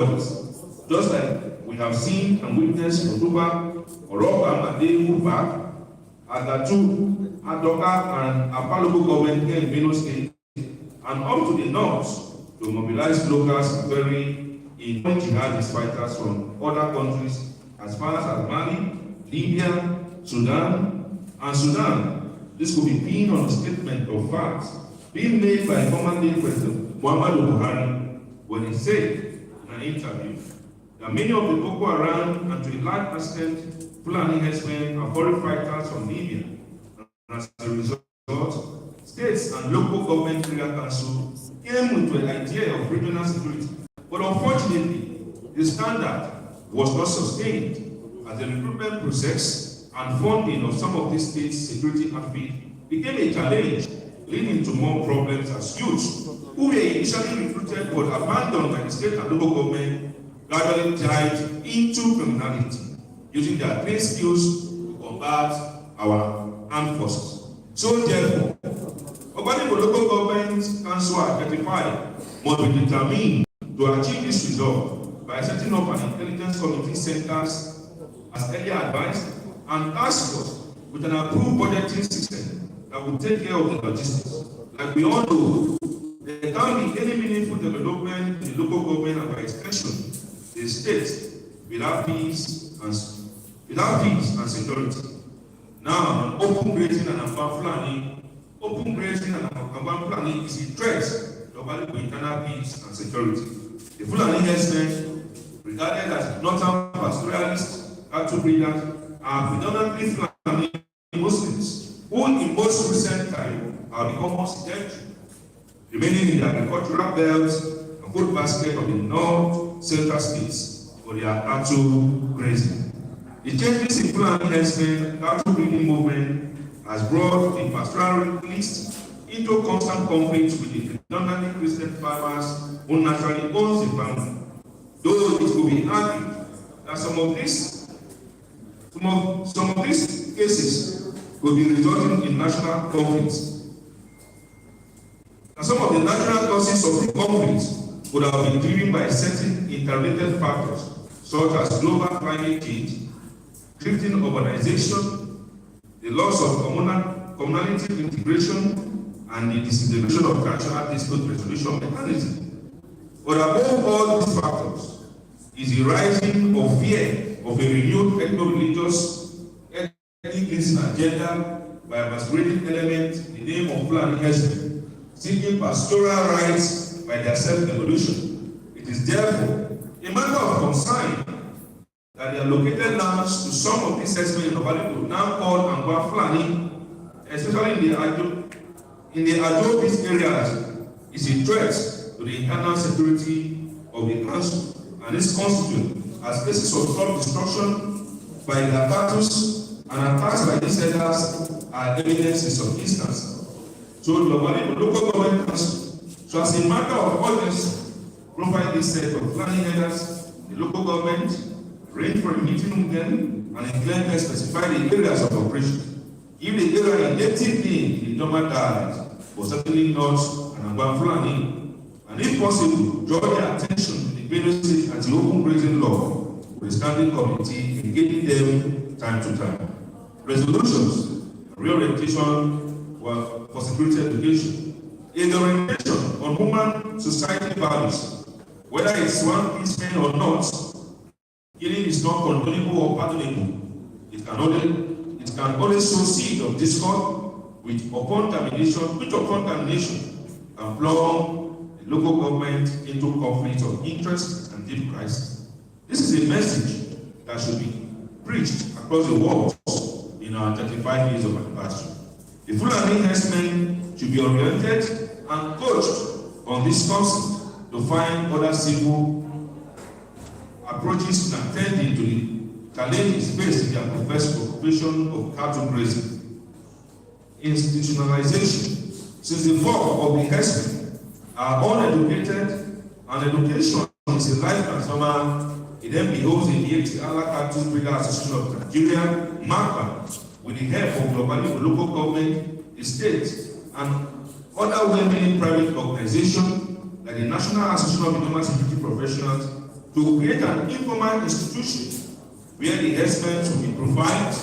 Just like we have seen and witnessed Oduba, Oroba, and they move back, Agatu, Adoka, and Apalogo government here in Benue State, and up to the north to mobilize locals very in jihadist fighters from other countries as far as Mali, Libya, Sudan, and Sudan. This could be pinned on a statement of facts being made by former President Muhammadu Buhari when he said in an interview that many of the Boko Haram and to a large extent Fulani herdsmen are foreign fighters from Libya. And as a result, states and local government area council came with the idea of regional security. But unfortunately, the standard was not sustained as the recruitment process and funding of some of these states' security outfits became a challenge, leading to more problems as youths who were initially recruited but abandoned by the state and local government gradually dived into criminality, using their trained skills to combat our armed forces. So therefore, Ogbadibo local government council identified must be determined to achieve this result by setting up an intelligence committee centers as earlier advised and task force with an approved budgeting system that will take care of the logistics. Like we all know, there can't be any meaningful development in the local government and by extension, the state without peace and security. Now, open grazing and open grazing and planning is a threat to internal peace and security. The Fulani herdsmen, regarded as northern pastoralists, cattle breeders, are predominantly Fulani Muslims, who in most recent time have become more sedentary, remaining in the agricultural belts and food basket of the north central states for their cattle grazing. The changes in Fulani herdsmen cattle breeding movement has brought the pastoralists into constant conflict with the predominantly Christian farmers who naturally owns the family. Though it will be argued that some of these cases could be resulting in national conflicts. And some of the natural causes of the conflict would have been driven by certain interrelated factors, such as global climate change, drifting urbanization, the loss of community integration, and the disintegration of traditional dispute resolution mechanism. But above all these factors is the rising of fear of a renewed ethno-religious ethnic agenda by a masquerading element in the name of Fulani herdsmen, seeking pastoral rights by their self-evolution. It is therefore a matter of concern that the allocated lands to some of these herdsmen in Ogbadibo, now called Angwa Fulani, especially in the Ajo-based areas, is a threat to the internal security of the council and its constituents as cases of crop destruction by the apparatus and attacks by insiders are evidences of instance. So the local government council, so as a matter of urgency, provide this set of planning headers, the local government, arrange for a meeting with them, and in clear specify the areas of operation. If the area is native in the normal dialect, but certainly not an Angwa Fulani, and if possible, draw their attention to the Benue State anti-open grazing law with a standing committee engaging them time to time. Resolutions, reorientation for security education, is the orientation on human society values, whether it's one piecemeal or not. Killing is not condonable or pardonable. It can only sow seed of discord, which upon termination can plumb the local government into conflict of interest and deep crisis. This is a message that should be preached across the world in our 35 years of anniversary. The Fulani herdsmen should be oriented and coached on this concept to find other civil approaches in attending to the challenges faced in their professed occupation of cattle grazing. Institutionalization. Since the bulk of the herdsmen are uneducated, and education is a life transformer, it then beholds the Ala Cattle Breeder Association of Nigeria, MACA, with the help of the local government, the state, and other well-meaning private organizations like the National Association of Internal Security Professionals to create an informal institution where the herdsmen will be profiled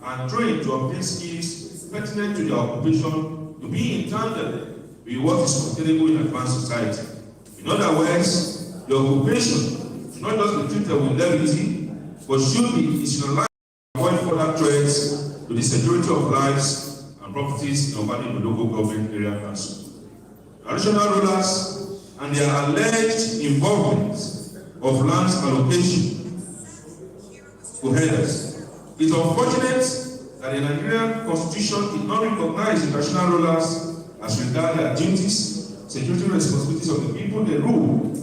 and trained to obtain skills pertinent to their occupation to be in tandem with what is obtainable in advanced society. In other words, the occupation should not just be treated with levity, but should be institutionalized to avoid further threats to the security of lives and properties in Ogbadibo local government area council. Traditional rulers and their alleged involvement of lands allocation to herders. It's unfortunate that the Nigerian Constitution did not recognize the traditional rulers as regard their duties, security responsibilities of the people they rule.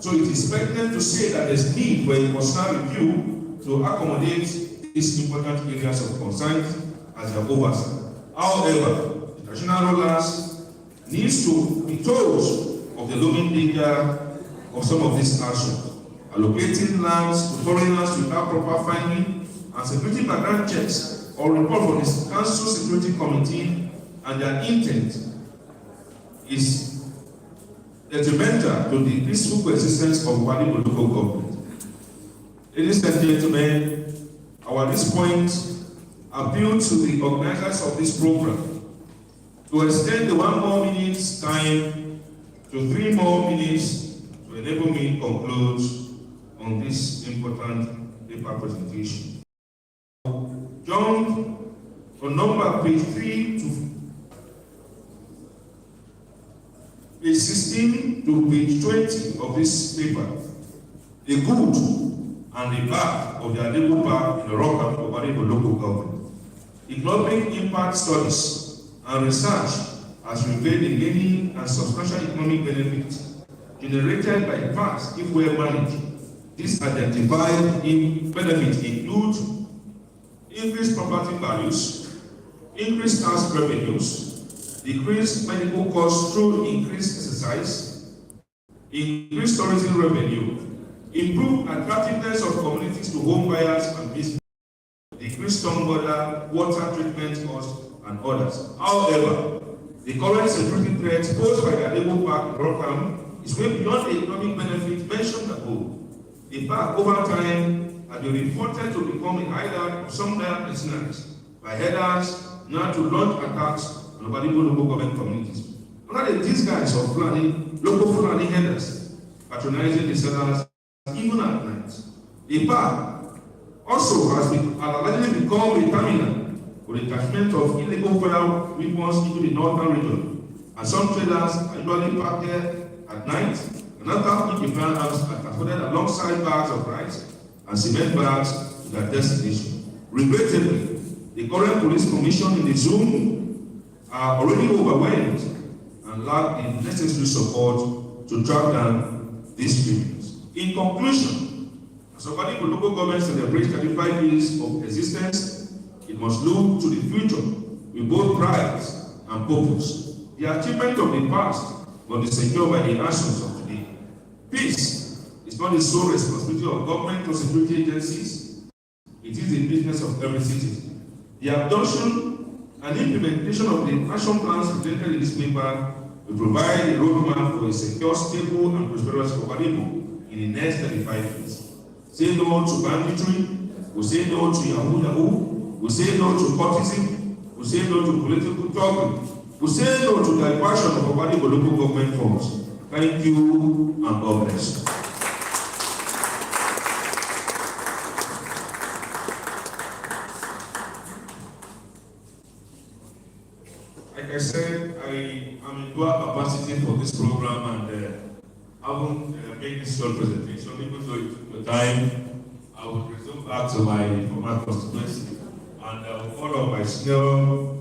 So it is pertinent to say that there is need for a personal review to accommodate these important areas of concern as their oversight. However, the traditional rulers needs to be told of the looming danger of some of these actions. Allocating lands to foreigners without proper finding and security background checks or report from the Council Security Committee and their intent is detrimental to the peaceful coexistence of Ogbadibo local government. Ladies and gentlemen, at this point, appeal to the organizers of this program to extend the 1 more minute time to 3 more minutes to enable me to conclude on this important paper presentation. Jump from number page 3 to page 16 to page 20 of this paper. The good and the bad of the Idoko Park in the rock of Ogbadibo local government. Economic impact studies and research has revealed the many and substantial economic benefits generated by parks if well managed. These identified benefits include increased property values, increased tax revenues, decreased medical costs through increased exercise, increased tourism revenue, improved attractiveness of communities to home buyers and business, decreased stormwater, water treatment costs, and others. However, the current security threat posed by the Idoko Park in Rockland is way beyond the economic benefits mentioned above. The park over time has been reported to become a hideout of some dire mercenaries by herders now to launch attacks on Ogbadibo local government communities. Under the disguise of local Fulani herders patronizing the sellers even at night. The park also has allegedly become a terminal for the attachment of illegal fire weapons into the northern region, and some traders are usually parked there at night and after the firearms are transported alongside bags of rice and cement bags to their destination. Regrettably, the current police commission in the zone are already overwhelmed and lack the necessary support to track down these criminals. In conclusion, as Ogbadibo local government celebrates 35 years of existence, it must look to the future with both pride and purpose. The achievement of the past must be secured by the actions of today. Peace is not the sole responsibility of government or security agencies. It is the business of every citizen. The adoption and implementation of the action plans presented in this paper will provide a roadmap for a secure, stable, and prosperous Ogbadibo in the next 35 years. Say no to banditry, we say no to Yahoo, we say no to courtesy, we say no to political talking, we say no to diversion of Ogbadibo local government funds. Thank you and God bless. Like I said, I am in dual capacity for this program and haven't made this short presentation. Even though it took the time, I will return back to my former constituency and follow my senior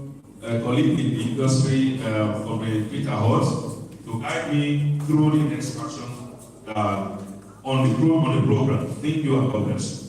colleague in the industry from the Peter Hot to guide me through the next action on the program. Thank you and God bless.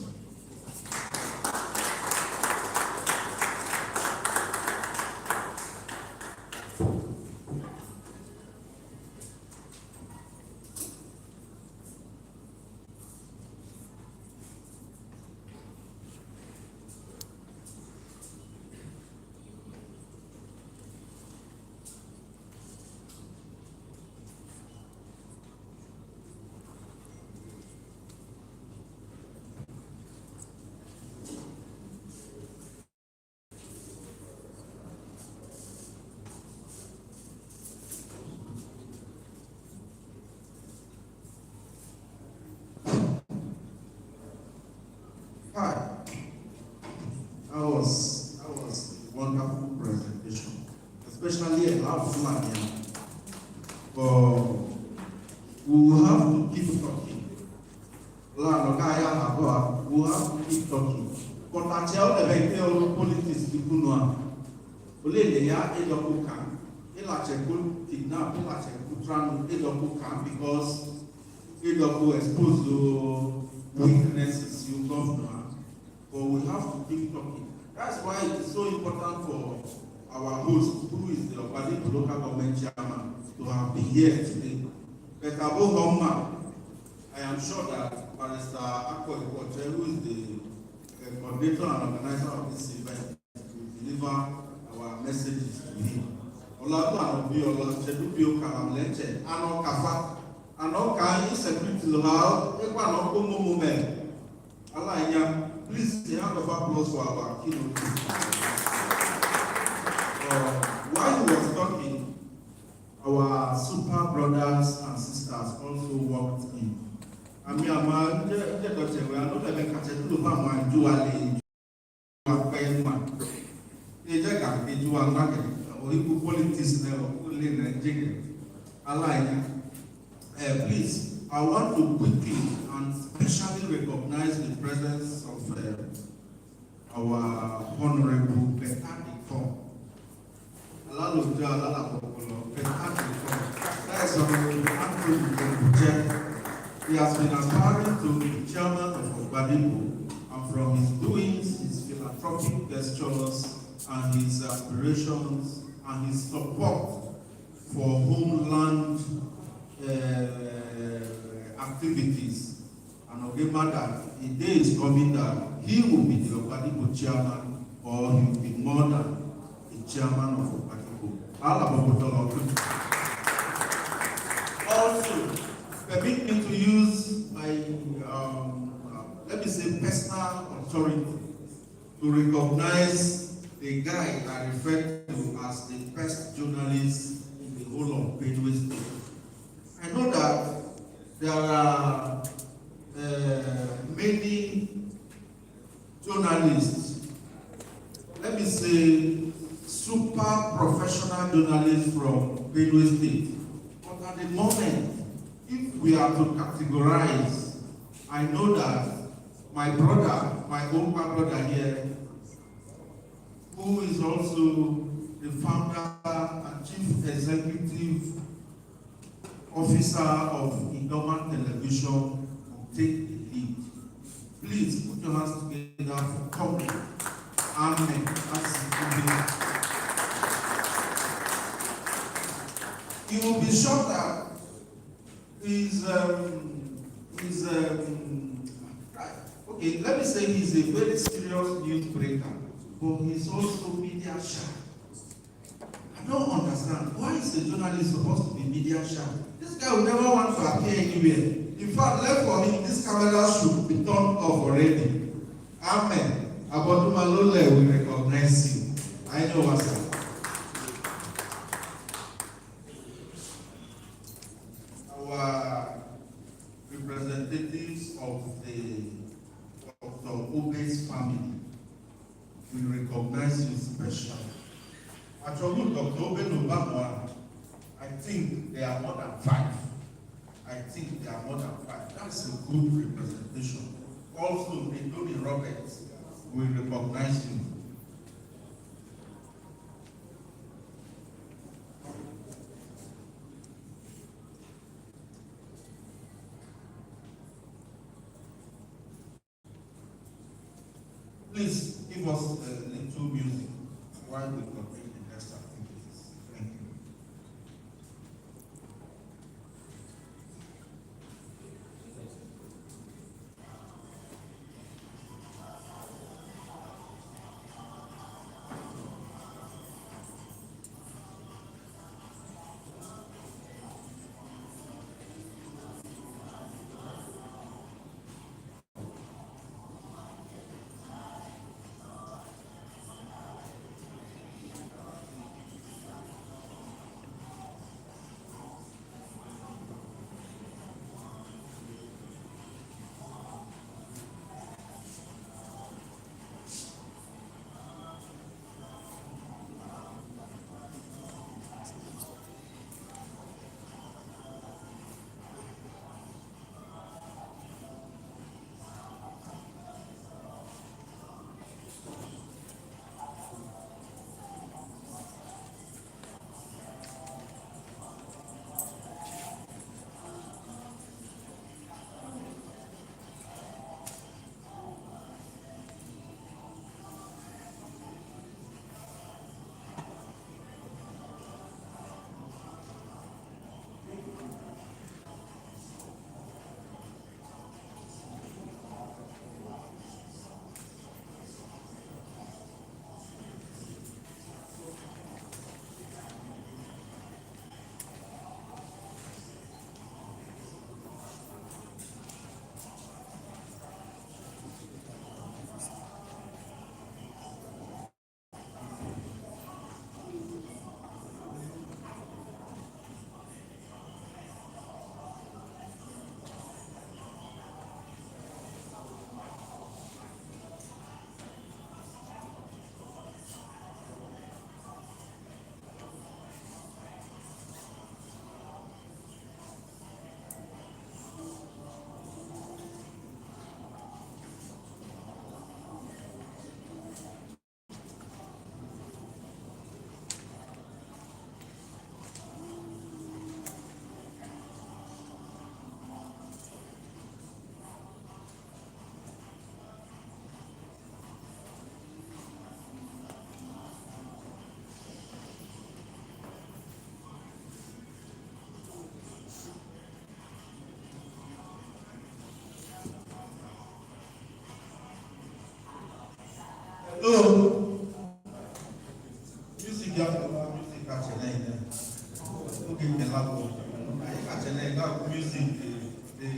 Hi, that was a wonderful presentation, especially about Fulani. But we will have to keep talking. We will have to keep talking. But I tell the politics people know. Only ya Idoko can. Ilachekul kidnap, Ilachekul tran Idoko can because Idoko exposed to weaknesses you governor. But we have to keep talking. That's why it is so important for our host, who is the Ogbadibo local government chairman, to have been here today. But above all, I am sure that Barrister Akko, who is the coordinator and organizer of this event, will deliver our messages to him. Oladu Anobi Olachedubi Okalamleche, Ano Kafa, Ano Kai, Secretary Lohal, Ekwa Noko Momo. Allah, please, a round of applause for our keynote. While he was talking, our super brothers and sisters also walked in. I mean, I'm not even catching to my dually. Politics please, I want to quickly and specially recognize the presence of our Honorable Edwin. That is he has been aspiring to be chairman of Ogbadibo, and from his doings, his philanthropic gestures, and his aspirations, and his support for homeland activities. And Ogemada, a day is coming that he will be the Ogbadibo chairman, or he will be more than a chairman of Ogbadibo. Also, permit me to use my, let me say, personal authority to recognize the guy I refer to as the best journalist in the whole of Benue State. I know that there are many journalists, let me say, super professional journalists from Benue State. But at the moment, if we are to categorize, I know that my brother, my own brother here, who is also the founder and chief executive officer of Idoko Television, will take the lead. Please put your hands together for coming. Amen. You will be shocked that okay, let me say he's a very serious newsbreaker, but he's also media shy. I don't understand. Why is a journalist supposed to be media shy? This guy will never want to appear anywhere. In fact, left for him, this camera should be turned off already. Amen. Abodumalole will recognize you. I know what's up. Our representatives of the Obe's family, we recognize you specially. Actually, Dr. Obe Obama, I think they are more than 5. I think they are more than 5. That's a good representation. Also, Tony Roberts will recognize you. Please give us a little music while we continue the next activities. Thank you. Oh, music, you have to have music at your name. Okay, you can laugh. At your name, that music, the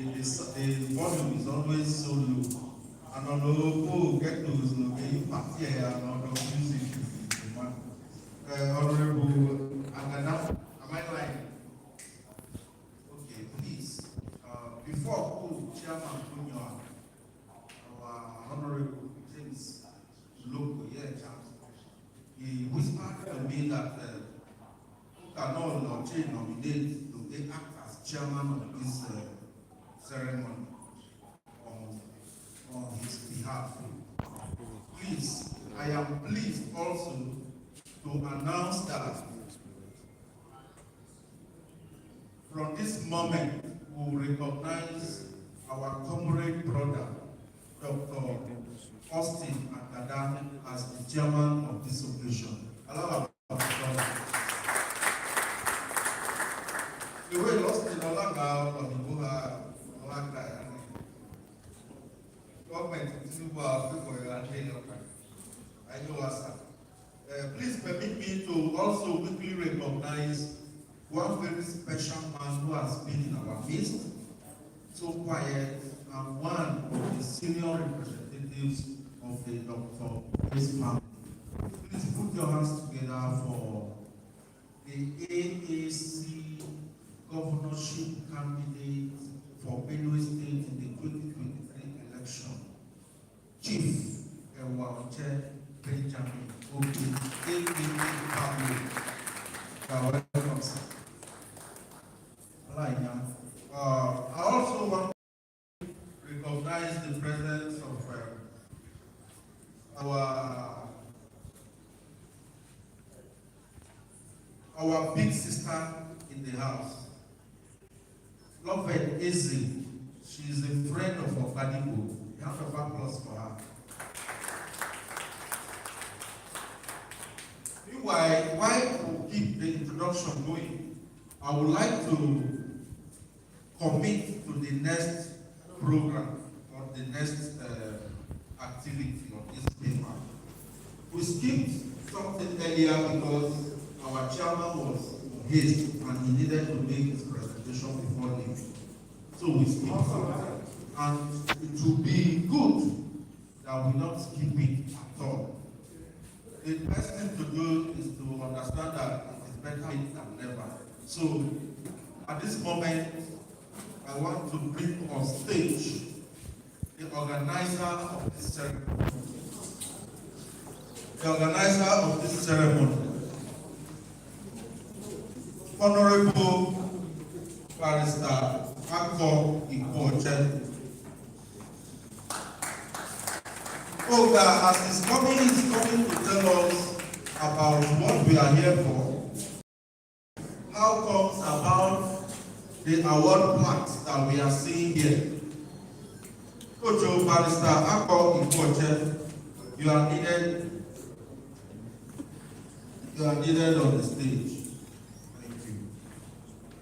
volume is always so low. And although get those, okay, party and all the music is the one. Honorable, and now, am I lying? Okay, please. Before Chairman Kunyo, our Honorable James Loco, he whispered to me that cannot change nominate to act as chairman of this ceremony on his behalf. Please, I am pleased also to announce that from this moment we will recognize our comrade brother, Dr. Austin Akada, as the chairman of this occasion. Allow the way Austin Olaga of the please permit me to also quickly recognize one very special man who has been in our midst, so quiet, and one of the senior representatives of the Dr. His family. Please put your hands together for the AAC governorship candidate for Benue State in the 2023 election, Chief Enyanwu Benjamin Ogbadibo, AAC family. Welcome, sir. I also want to recognize the presence of our big sister in the house, Lovett Eze. She is a friend of Ogbadibo. A round of applause for her. Meanwhile, while we keep the introduction going, I would like to commit to the next program or the next activity on this paper. We skipped something earlier because our chairman was in haste and he needed to make his presentation before leaving. So we skipped something. And it would be good that we not skip it at all. The best thing to do is to understand that it is better late than never. So at this moment, I want to bring on stage the organizer of this ceremony. The organizer of this ceremony, Honorable Barrister Ako Iboche. Oga, as he's coming to tell us about what we are here for, how comes about the award plaques that we are seeing here. Coach Barrister Ako Iboche, you are needed on the stage. Thank you.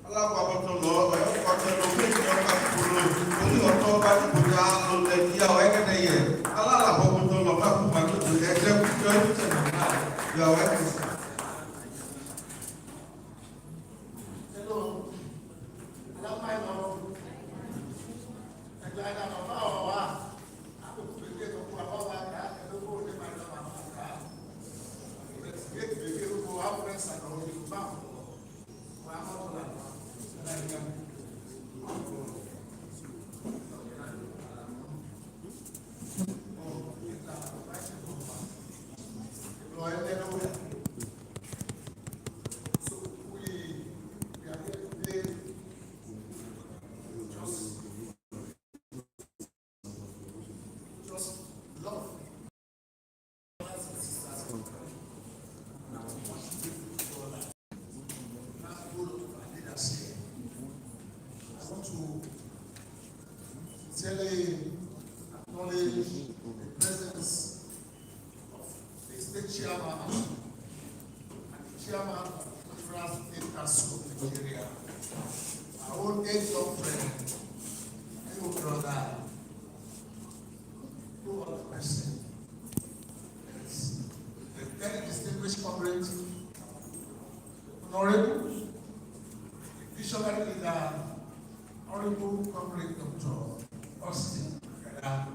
You are welcome. Acknowledge the presence of the state chairman and the chairman of the Conference State Council of Nigeria, our own age-long friend, my brother, who was the person. Honorable, visionary leader, Honorable Comrade Dr. Austin Okada.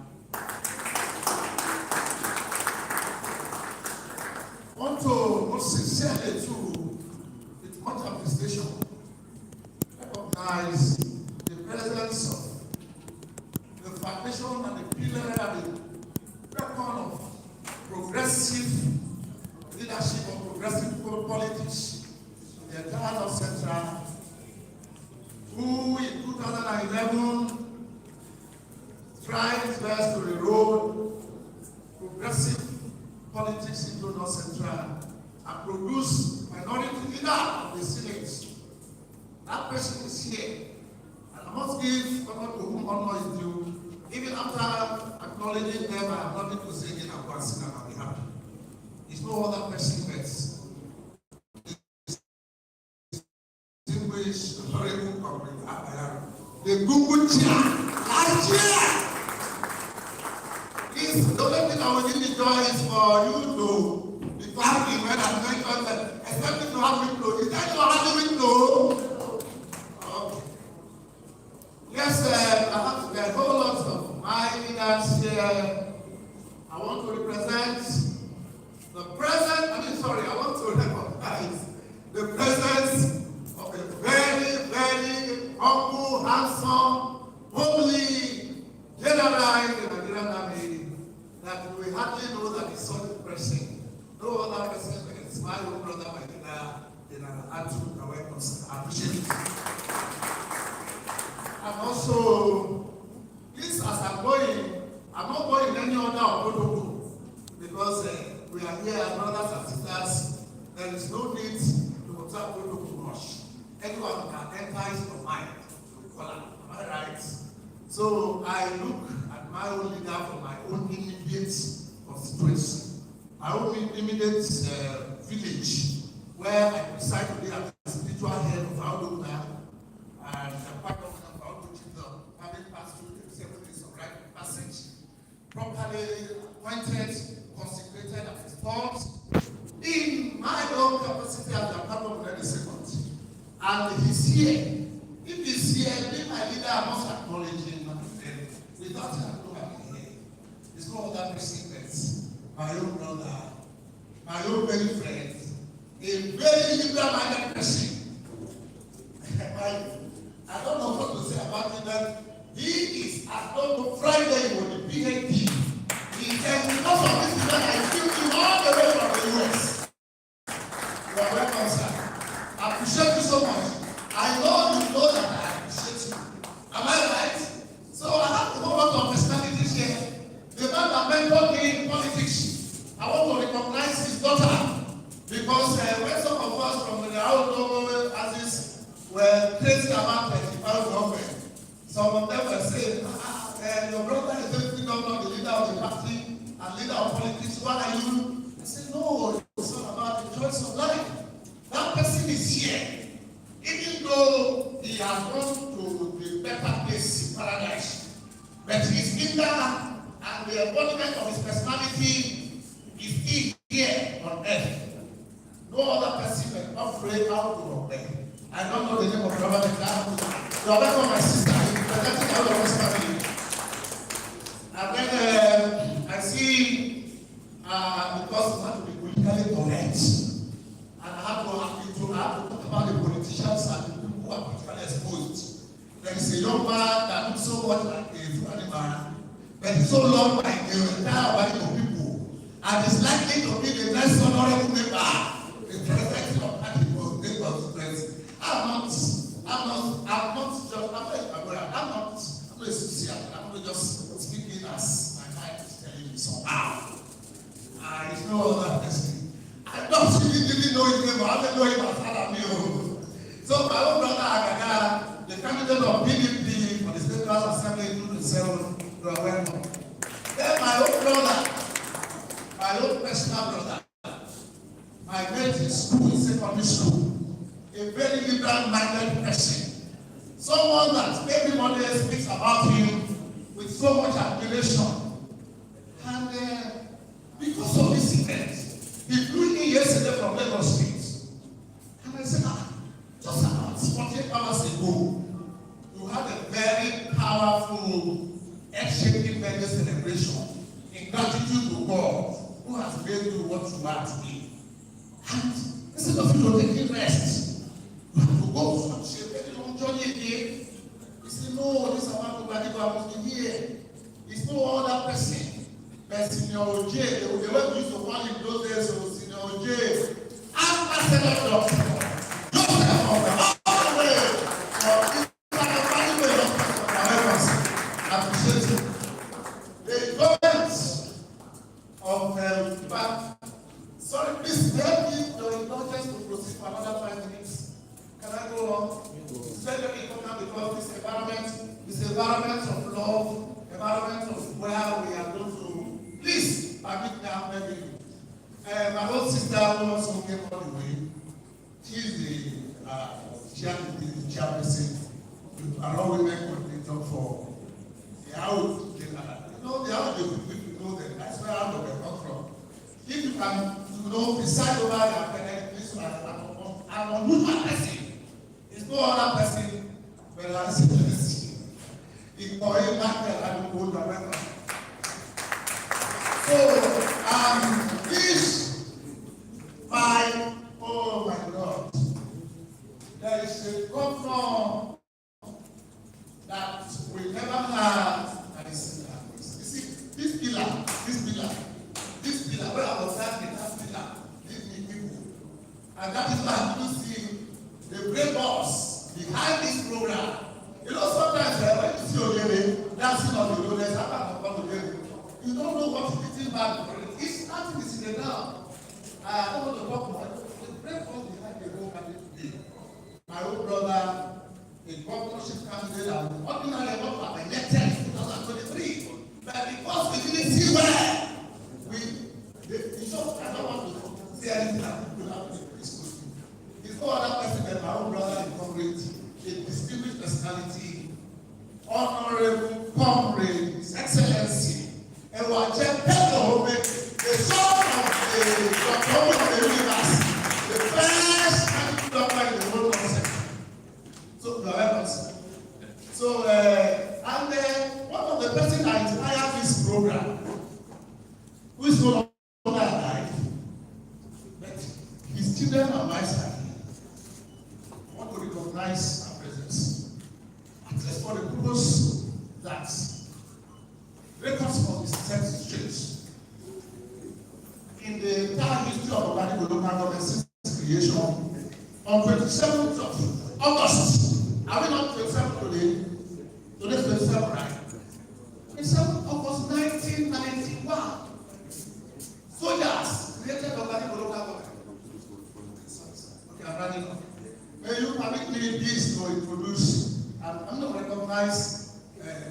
I want to most sincerely too, with much appreciation, recognize the presence of the foundation and the pillar and the record of progressive leadership of progressive politics in the entire North Central, who in 2011 tried his best to erode progressive politics into North Central and produce minority leader of the Senate. That person is here. And I must give honor to whom honor is due. Even after acknowledging them, I have nothing to say again. I'm going to sing and I'll be happy. It's no other person but distinguished honorable Comrade Abayaro, the Google chair last year. The only thing I will give the joy is for you to be happy when I mention that, expecting to have window. Is that your having window? Okay. Yes, I have a whole lot of my leaders here. I want to represent the present, I want to recognize the presence of a very, very humble, handsome, homely general in the Nigerian Army that we hardly know that is such a person. No other person is my own brother, my leader, in an attitude that I appreciate it. And also, this as I'm not going any other protocol because we are here as brothers and sisters. There is no need to observe protocol much. Anyone can enter into mind to call am I right? So I look at my own leader from my own immediate constituency, my own immediate village, where I decide to be as the spiritual head of our Idoko, and part of our Idoko, having passed through the 7 days of right of passage, properly appointed, consecrated as his thoughts, in my own capacity as the part of the second. And he's here. If he's here, being my leader, I must acknowledge him. Without him, I don't have here. It's no other person but my own brother, my own very friend, a very liberal-minded person. I don't know what to say about him, but he is, I don't know, Friday with the PhD. He said, because of this event, I flew him all the way from the US. You are welcome, sir. I appreciate you so much. I know that I appreciate you. Am I right? So I have to go back to personalities here. The man that mentored me in politics, I want to recognize his daughter. Because when some of us from the outdoor Aziz were crazy about 25 government, some of them were saying, your brother is the governor, the leader of the party, and leader of politics. What are you? I said, no, it's not about the choice of life. That person is here. Even though he has gone to the better place in paradise, but his leader and the embodiment of his personality is still here on earth. No other person can operate out of there. I don't know the name of Veronica. You are welcome, my sister. You presenting out of his family. And then I see, because I have to be politically correct, and I have to talk about the politicians and the people who are politically exposed. There is a young man that looks so much like a funny man, but he's so long like the entire body of people, and is likely to be the next honorable member. The president of Ogbadibo state constituency. I'm not just speaking as my mind is telling me somehow. It's no other person. I don't really know his name, but I don't know him as Alamio. So my own brother Agaga, the candidate of PDP for the State House Assembly in 2007, you are welcome. Then my own brother, my own personal brother, my mate in school, in secondary school, a very liberal-minded person, someone that everybody speaks about him with so much admiration. And because of this event, he flew in yesterday from Lagos State. And I said, Independence celebration in gratitude to God who has made you what you are today. And instead of you taking rest, you have to go for such a very long journey again. You say, no, this is about Ogbadibo, I must be here. It's no other person. But Senior OJ, the way we used to call him those days, so Senior OJ, ambassador doctor, Joseph of the all the way from appreciate it. The government of sorry, please help me your indulgence to proceed for another 5 minutes. Can I go on? It's very important because this environment is environment of love, environment of where we are going to. Please permit me to maybe. My own sister who also came all the way. She's the chairperson, along women coordinator for the out. You know, the out the people know that that's where out of they come from. If you can, decide over your parents, this one, an unusual person. It's no other person, but I see this. It's for him back there, I don't hold the record. So, this, oh my God, there is a governor that we never had, and it's you see, this pillar, where I was standing, that pillar, these people, and that is why you see the great boss behind this program. You know, sometimes when you see Oyele dancing on the road, there's a lot of fun. You don't know what is eating back. It's nothing is in the now. I don't want to talk more. The great boss behind the whole country. My old brother, a governorship candidate, and ordinary governor elected in 2023. But because we didn't see where I don't want to say anything that people have to discuss. It's no other person than my own brother in Congress, a distinguished personality, honorable comrade, His Excellency, Edwin, the son of the doctor of the universe, the first doctor in the world concept. So, so, and one of the persons that inspired this program, who is no longer alive, but his children are my side. I want to recognize our presence, at least for the purpose that records of the set straight. In the entire history of Ogbadibo local government since creation, on 27th of August, are we not 27th today? Today's 27th, right? 27th of August 1991. Soldiers created Ogbadibo local government. Okay, I'm running off. May you permit me this to introduce, I'm going to recognize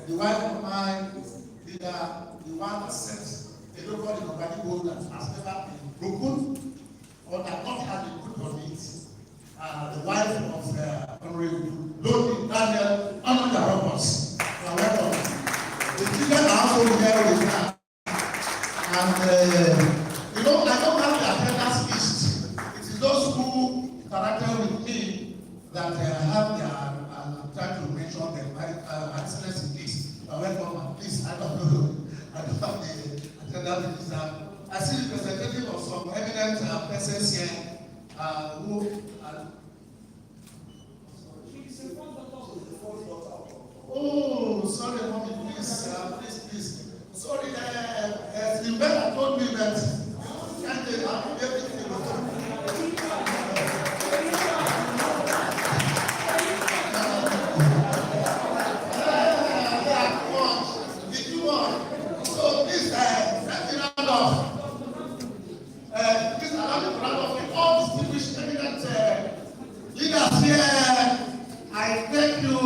the wife of my leader, the one that sent Idoko in Ogbadibo that has never been broken or that not had been put on it. The wife of Honorable Lord Daniel Honorable. Welcome. The children are also here with her. And you know, I don't have the attendance list. It is those who interacted with me that have their trying to mention them. My excellence in this. Welcome, please. I don't know. I don't have the attendance list. I see the representative of some eminent persons here who. Oh, sorry, mommy, please, please. Sorry, the better told me that can't everything. So please, let me round off. Please allow me to round off all distinguished eminent leaders here. I thank you.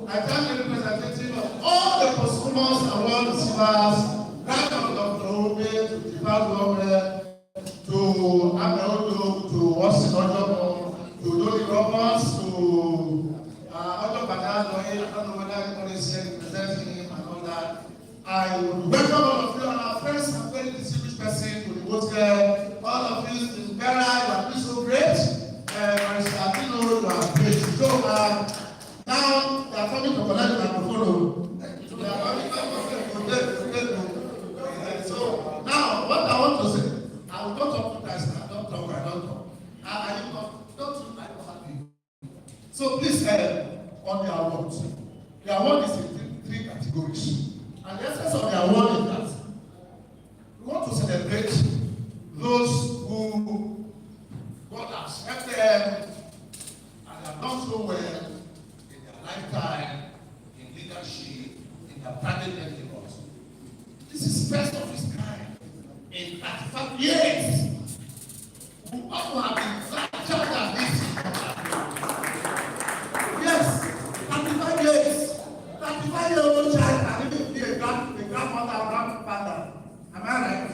I thank the representative of all the posthumous award receivers, right from Dr. Obe to the governor, to Ameodo, to Austin Ojomo, to Dodi Roberts, to Ojo Banano. I don't know whether anybody is here representing him and all that. I would welcome all of you and our friends and very distinguished person to the vote here. All of you in Vera, you have been so great. Mr. Adino, you are great. So now they are coming to collect the microphone. They are coming to collect the microphone. 35 years, who also have been fractured than this. Yes, 35 years. 35-year-old child can even be a grandmother or grandfather. Am I right?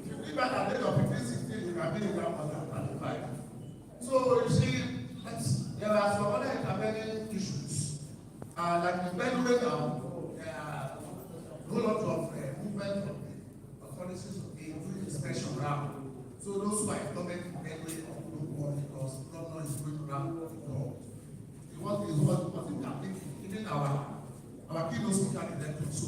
If you live at the age of 15, 16, you can be a grandmother at 35. So you see, there are some other intervening issues. Like in Benue now, there are a whole lot of movement from the authorities of the doing inspection around. So those who are in government in Benue don't work because the governor is going around the door. What is I think even our keynote speaker elected so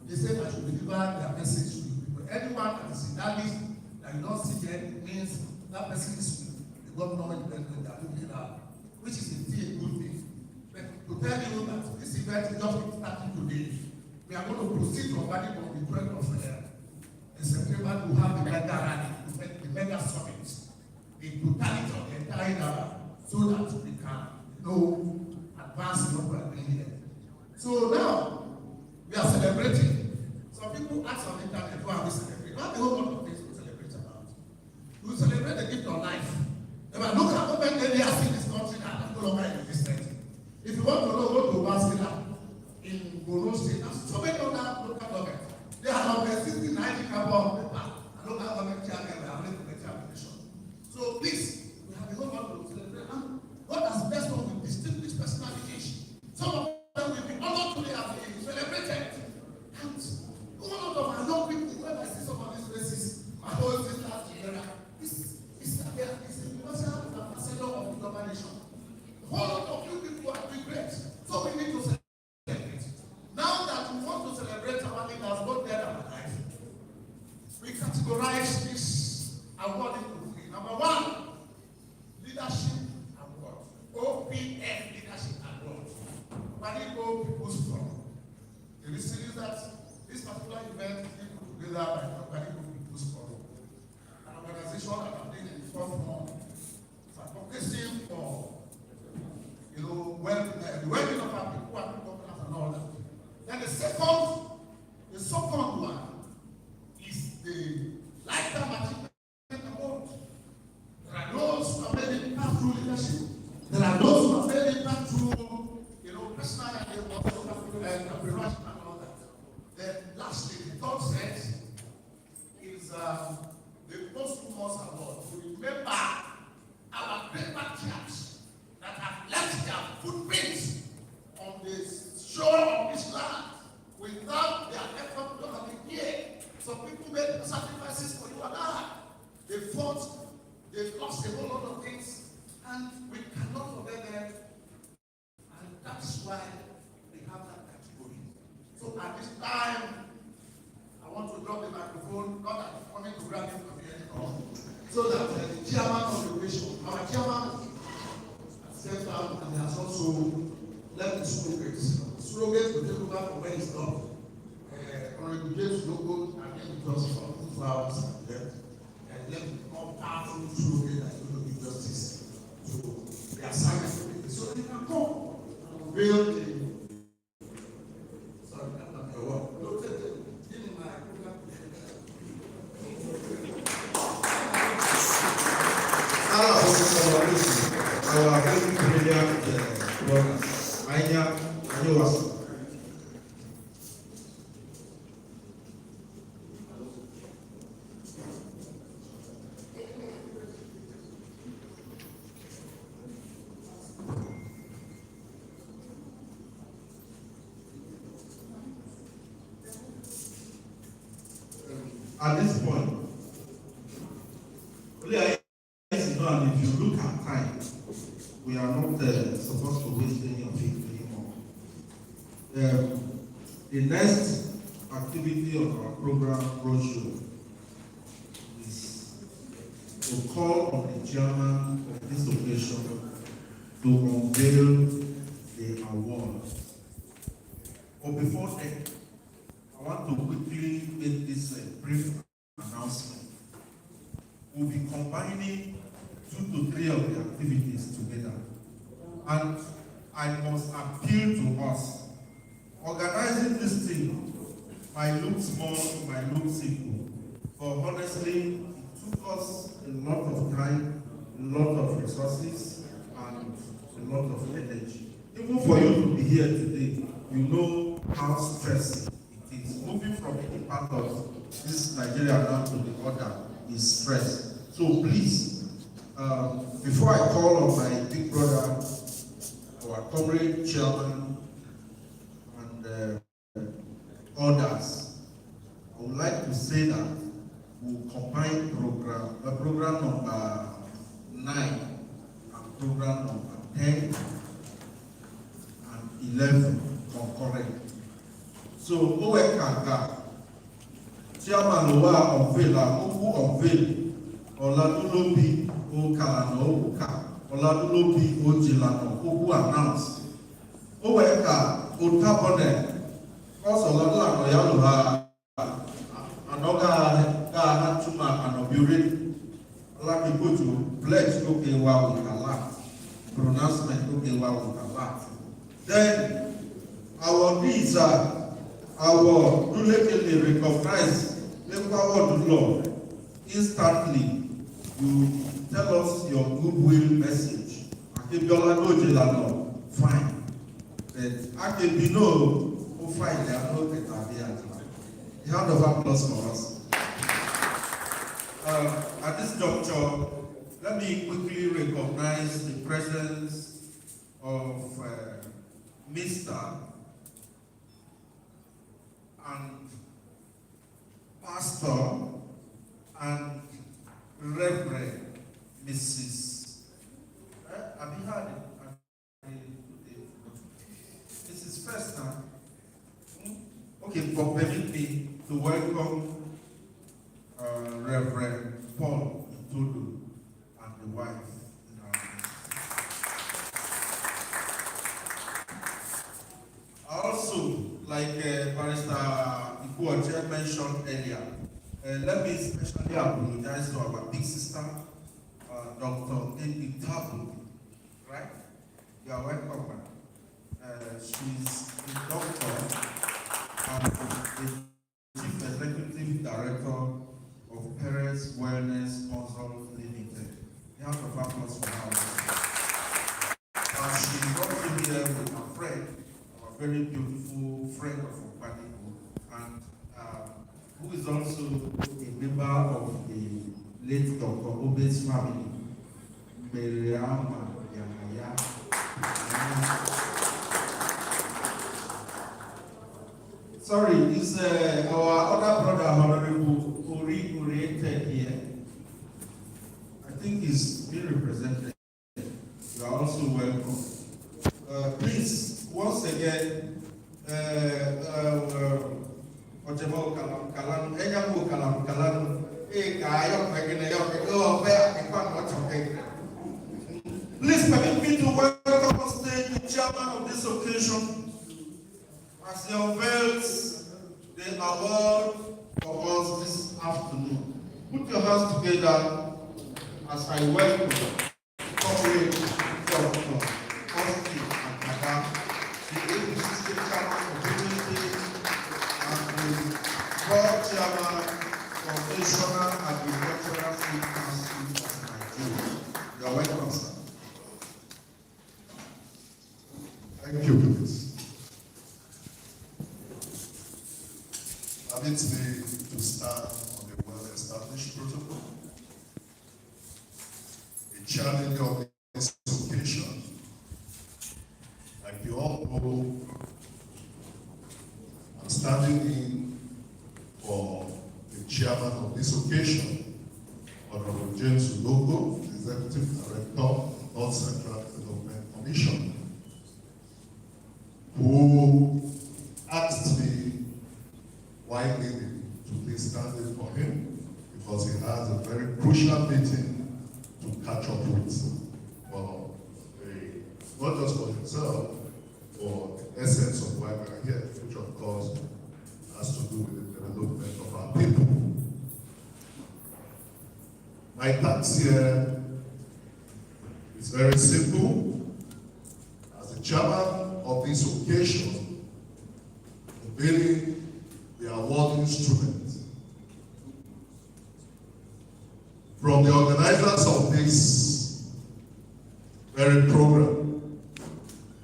they said I should deliver their message to you people. Anyone that is in that list that you don't see there, it means that person is with the governor independent that will be there, which is indeed a good thing. But to tell you that this event is just starting today, we are going to proceed to Ogbadibo on the 12th of September to have the mega rally, the mega summit, the totality of the entire Ghana, so that we can advance in what we are doing here. So now we are celebrating. Some people ask on the internet, why are we celebrating? Not the whole lot of things we celebrate about. We celebrate the gift of life. If I look at open areas in this country that are no longer existed. If you want to know, go to Basila in Borno State, and so many other local governments. They are not existing 90 carbon paper, and local government chairman will have to application. So please, we have a whole lot to celebrate. God has blessed us with distinguished personalities. Some of them will be honored today as being celebrated. And one of our young people, when I see some of these faces, my whole sisters together, is a universal ambassador of the domination. A whole lot of you people are doing great. So we need to celebrate. Now that we want to celebrate our leaders, both dead and alive, we categorize this award into three. Number one, leadership. OPF Leadership Award. Ogbadibo People's Forum. The reason is that this particular event is put together by Ogbadibo People's Forum, an organization that has been in the forefront for advocacy for the well-being of our people and all that. Then the second one is the Lifetime Achievement Award. There are those who have made it pass through leadership. There are those who have made it back through, personal and entrepreneurship and all that. Then lastly, the third set is the posthumous award. To remember our great patriarchs that have left their footprints on the shore of this land without their effort to have been here. Some people made sacrifices for you and I. They fought, they lost a whole lot of things. And we cannot forget them, and that's why we have that category. So at this time, I want to drop the microphone, not that I'm coming to grab it from here anymore, so that the chairman of the occasion, our chairman, has stepped out and has also left the surrogate. Surrogate will take over from where he stopped. Honorable James Logo, and then just for 2 hours and left the more powerful surrogate that is going to give justice. So the assignment, so they can come and build the. Sorry, that's not your work. No, give me my program. Our very brilliant brother, Enyanwu. At this point, if you look at time, we are not supposed to waste any of it anymore. The next activity of our program brochure is to call on the chairman of this occasion to unveil the award. But before that, I want to quickly make this brief announcement. We'll be combining 2 to 3 of the activities together. And I must appeal to us. Organizing this thing might look small, might look simple, For honestly, it took us a lot of time, a lot of resources, and a lot of energy. Even for you to be here today, you know how stressing it is. Moving from any part of this Nigeria now to the other is stress. So please, before I call on my big brother, our comrade chairman, and others, I would like to say that we'll combine program number 9 and program number 10 and 11 concurrent. So, Owekanga, chairman Owa Onvela, Oku Onvela, Oladulobi, Okalano Oka, Oladulobi, Ojilano, Oku announce. Oweka, Otabone, also Oladulano Yaluha, Anoga, Hatuma, and Oburi, Olakibutu, pledge Okewa with Allah, pronouncement Okewa with Allah. Then, our needs are, our duly recognized the power of the law. Instantly, you tell us your goodwill message. Akebiola no jelano, fine. But Akebino, oh fine, they are not the a round of applause for us. At this juncture, let me quickly recognize the presence of Mr. and Pastor and Reverend Mrs. Have you heard it? This is first now. Okay, but permit me to welcome Reverend Paul Itodu and the wife in our midst. Also, like Barrister Idoko mentioned earlier, let me especially apologize to our big sister, Dr. Edwin, right? You are welcome. She's a doctor and the Chief Executive Director of Parents Wellness Consult Limited. A round of applause for her. And she's also here with her friend, our very beautiful friend of Ogbadibo, and who is also a member of the late Dr. Obe's family, Meriama Yahaya. Sorry, is our other brother, Honorable oriented here. I think he's being represented. You are also welcome. Please, once again, Enyanwu please permit me to welcome on stage the chairman of this occasion as he unveils the award for us this afternoon. Put your hands together as I welcome Comrade Dr. Austin Akada, the APC State Chairman of Benue State, and the board chairman of National Agricultural Food Council of Nigeria. You are welcome, sir. Thank you, please. Permit me to start on a well-established protocol. A challenge of this occasion, like you all know, I'm standing in for the chairman of this occasion, Honorable James Idoko, Executive Director, North Central Development Commission, who asked me why needed to please stand in for him, because he has a very crucial meeting to catch up with for not just for himself, for the essence of why we are here, which of course has to do with the development of our people. My task here is very simple. As the chairman of this occasion, unveiling the award instrument, from the organizers of this very program.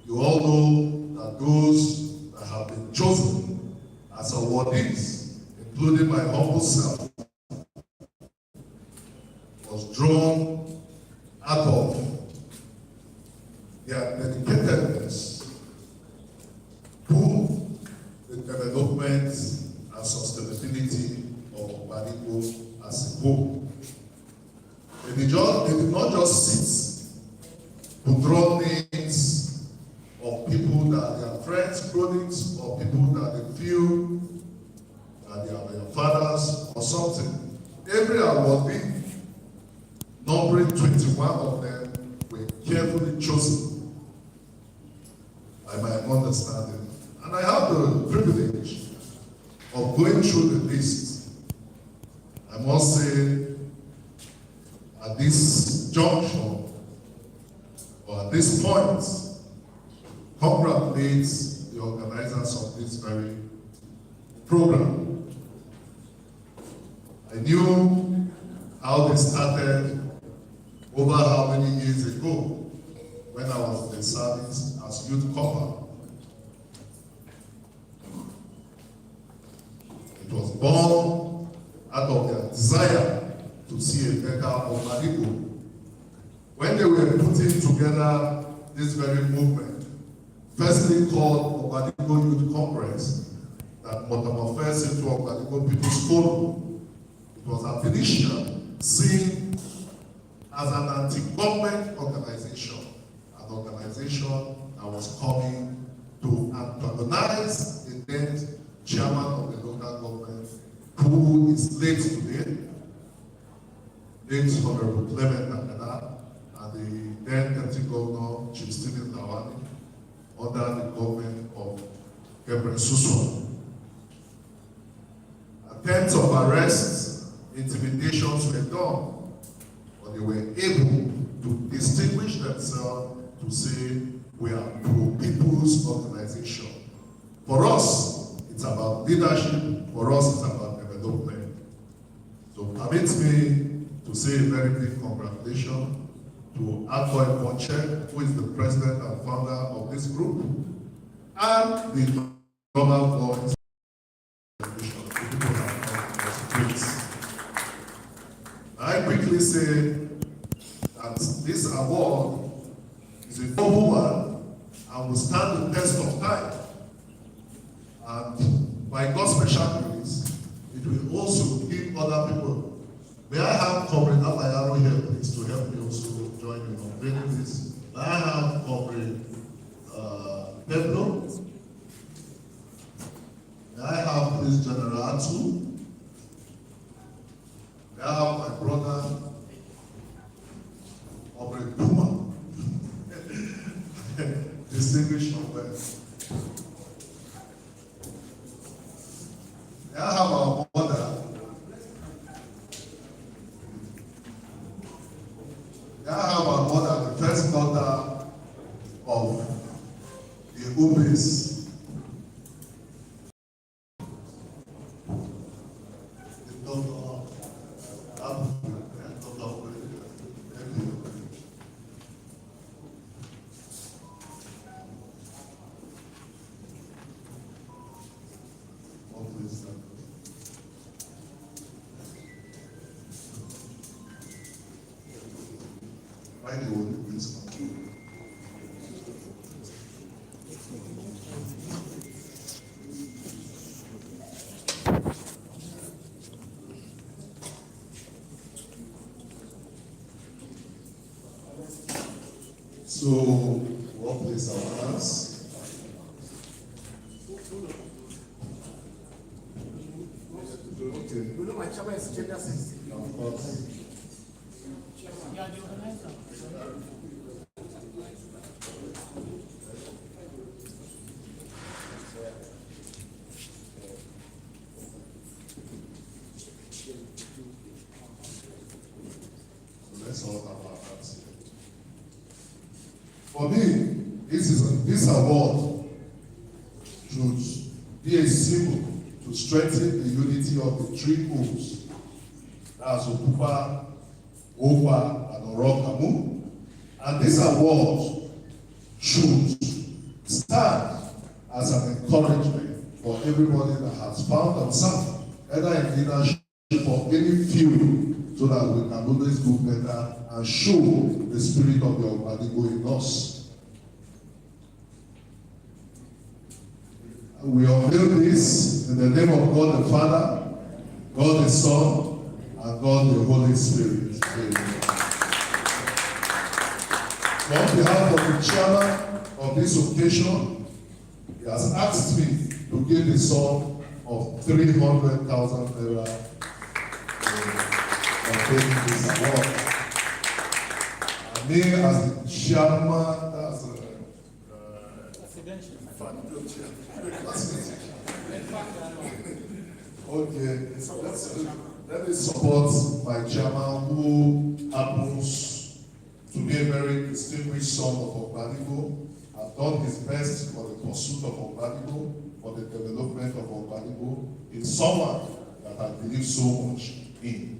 You all know that those that have been chosen as awardees, including my humble self, was drawn out of their dedicatedness to the development and sustainability of Ogbadibo as a whole. They did not just sit to draw names of people that they are friends, cronies, or people that they feel that they are their fathers or something. Every awardee, numbering 21 of them, were carefully chosen by my understanding. And I have the privilege of going through the list. I must say, at this junction, or at this point, congratulate the organizers of this very program. I knew how they started over how many years ago when I was in the service as youth corps. It was born out of their desire to see a better Ogbadibo. When they were putting together this very movement, firstly called Ogbadibo Youth Congress, that metamorphosed into Ogbadibo People's Forum, it was a definition seen as an anti-government organization, an organization that was coming to antagonize the then chairman of the local government, who is late today, late Honorable Clement Nakada, and the then Deputy Governor, Chief Stephen Lawani, under the government of Gabriel Suswan. Attempts of arrests, intimidations were done, but they were able to distinguish themselves to say, we are pro-people's organization. For us, it's about leadership. For us, it's about development. So permit me to say a very big congratulations to Edwin, who is the president and founder of this group, and the global voice. I quickly say that this award is a noble one and will stand the test of time. And by God's special grace, it will also give other people. May I have Comrade Abayaro here, please, to help me also join in unveiling this. May I have Comrade Pablo? May I have Police General Atu? May I have my brother, Comrade Puma? Distinguished member. May I have our mother? May I have our mother, the first daughter of the Ubis? So, we'll place our hands. Okay. You know my chairman is gender sensitive. Of course. So let's all have our hands here. For me, this award should be a symbol to strengthen the unity of the three homes. That's Okupa, Opa, and Orokamu. And this award should stand as an encouragement for everybody that has found themselves either in leadership or any field, so that we can always do better and show the spirit of the Ogbadibo in us. We unveil this in the name of God the Father, God the Son, and God the Holy Spirit. Amen. On behalf of the chairman of this occasion, he has asked me to give the sum of 300,000 naira for taking this award. And me as the chairman, that's okay, let me support my chairman, who happens to be a very distinguished son of Ogbadibo, has done his best for the pursuit of Ogbadibo, for the development of Ogbadibo. It's someone that I believe so much in.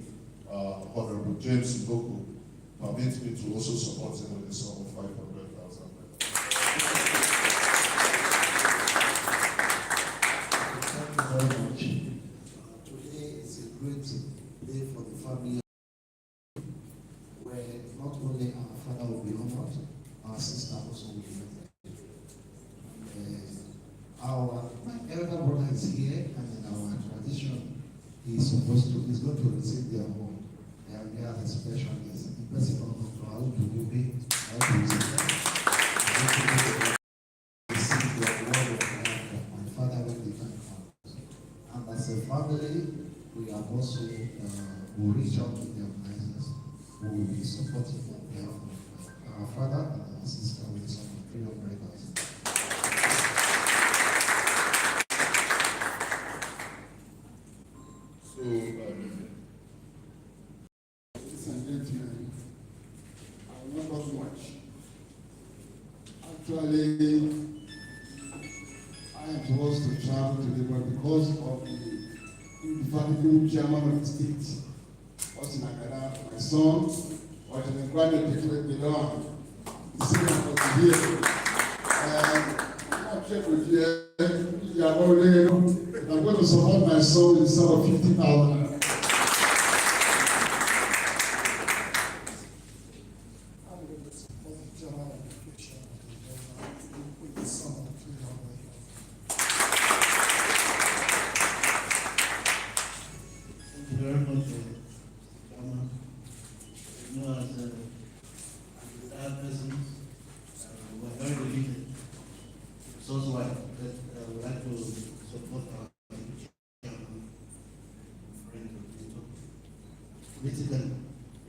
Honorable James Idoko permits me to also support him with the sum of 500,000. Thank you very much. Today is a great day for the family, where not only our father will be honored, our sister also will be honored. My elder brother is here, and in our tradition, he is going to receive their award. And they are the specialists. The person of Dr. How to do it, how to receive the award of my father when the time comes. And as a family, we have also will reach out to the organizers who will be supporting on behalf of our father and our sister with some 300,000. So, ladies and gentlemen, I will not talk much. Actually, I am supposed to travel today, but because of the indefatigable chairman of the state, Austin Akada, my son, was an invited to take me down. The senior was here. And I'm not sure with you are already, I'm going to support my son with a sum of 50,000. Basically,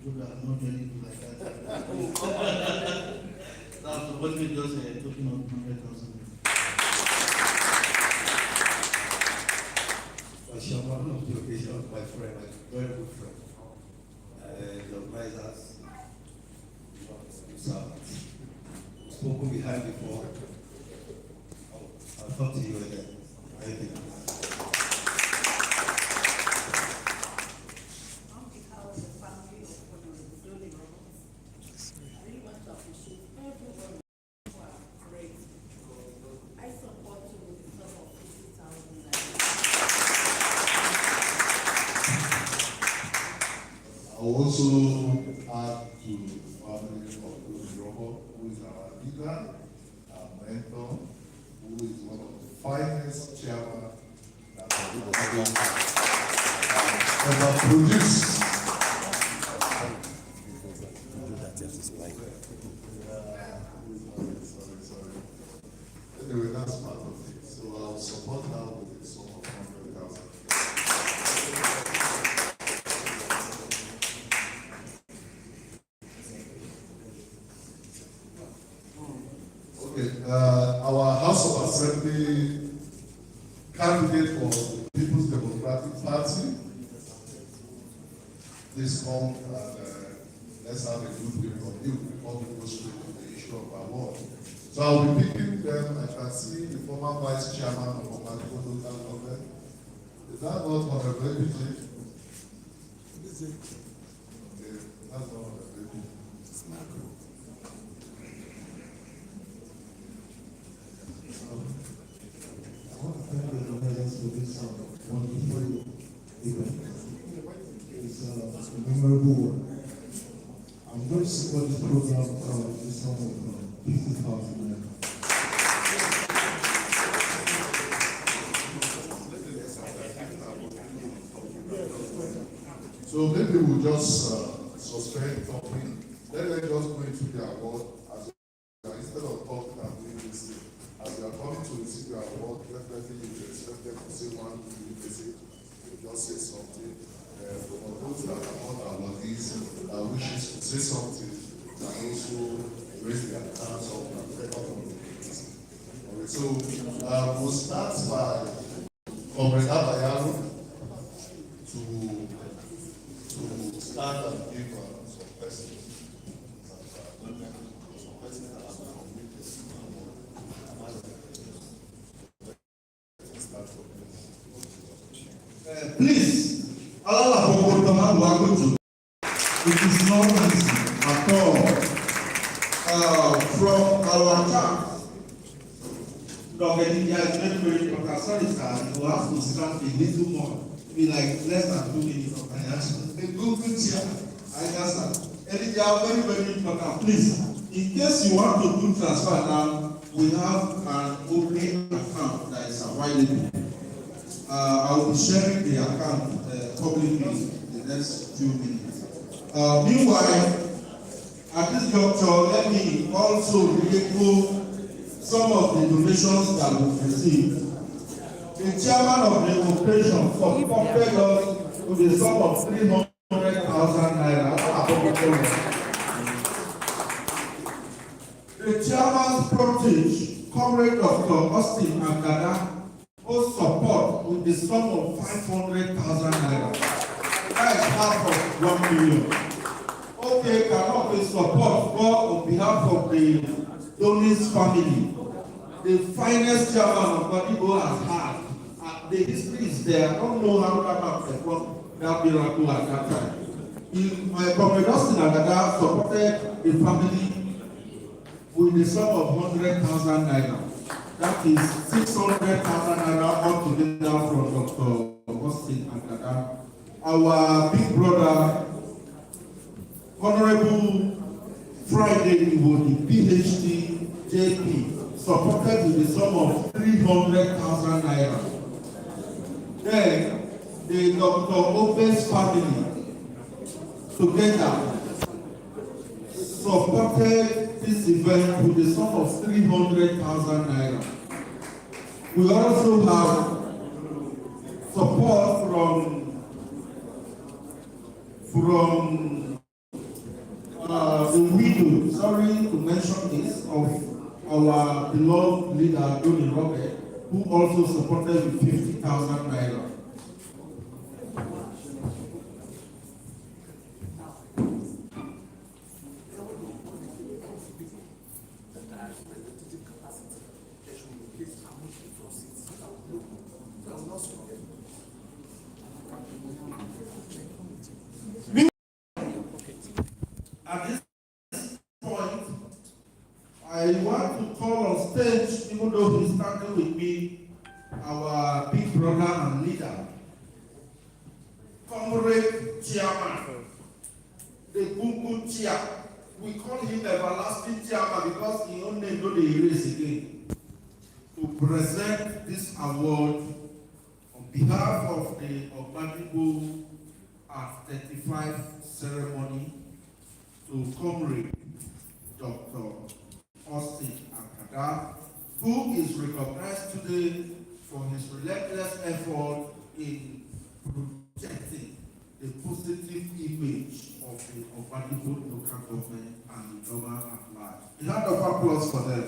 you are not doing it like that. So I'm supposed to just talking of 100,000. For sure, one of the occasions, my friend, my very good friend, the organizers, servants, spoken behind before. I'll talk to you again. Thank you. I also add to the family of Idoko, who is our leader, our mentor, who is one of the finest chairmen that ever produced. Anyway, that's part of it. So I'll support her with the sum of 100,000. Okay, our House of Assembly candidate for the People's Democratic Party, please come and let's have a good week of you before we go straight to the issue of award. So I'll be picking them. I can see the former Vice Chairman of Ogbadibo Local Government. Is that not Honorable Edwin? Okay, that's all. event. It's a memorable one. I'm going to support this program from the sum of 50,000 naira. So maybe we'll just suspend talking. Let them just go into the award instead of talking and doing this thing. As you are coming to receive your award, definitely you will expect them to say one thing, message. You just say something. For those that are not awardees that wishes to say something, and also raise their hands up and take up on the case. Okay, so we'll start by Comrade Abayaro to start and give some questions. Please, allow our to have one to. It is not easy at all. From our chat, Dr. India is very important. Sorry, sir, you have to start a little more. Be like less than 2 minutes of time. A good chair. I understand. Elijah, very important. Please, in case you want to do transfer now, we have an open account that is available. I will be sharing the account publicly in the next few minutes. Meanwhile, at this juncture, let me also echo some of the donations that we've received. The chairman of the operation supported us with a sum of 300,000 naira. The chairman's protege, Comrade Dr. Austin Agada, also support with the sum of 500,000 naira. That is half of 1 million. Okay, cannot be support on behalf of the Donis family. The finest chairman of Ogbadibo has had. The history is there. I don't know how that happened from that miracle at that time. My Comrade Austin Agada supported the family with the sum of 100,000 naira. That is 600,000 naira altogether from Dr. Austin Agada. Our big brother, Honorable Friday Iwodi, PhD, JP, supported with the sum of 300,000 naira. Then, the Dr. Oben's family, together, supported this event with the sum of 300,000 naira. We also have support from the widow, sorry to mention this, of our beloved leader, Tony Robert, who also supported with 50,000 naira. At this point, I want to call on stage, even though he's starting with me, our big brother and leader, Comrade Chairman, the Gungun Chair. We call him Everlasting Chairman because he only know the erase again. To present this award on behalf of the Ogbadibo at 35 ceremony to Comrade Dr. Austin Agada, who is recognized today for his relentless effort in projecting the positive image of the Ogbadibo local government and the government at large. A round of applause for them.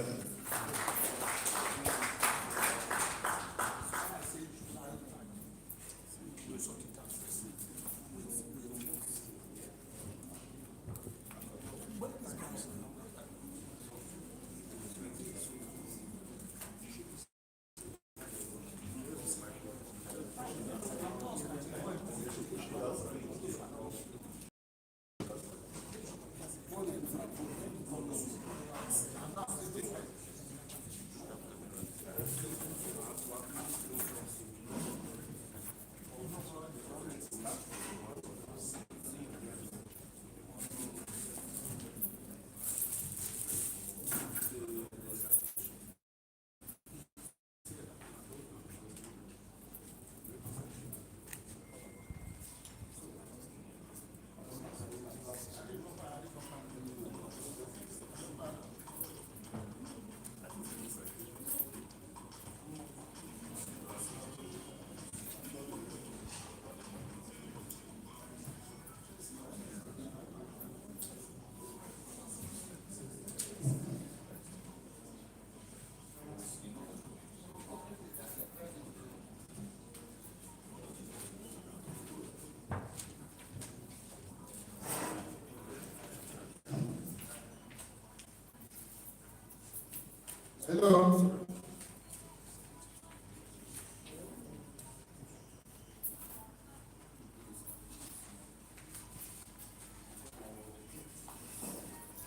Hello.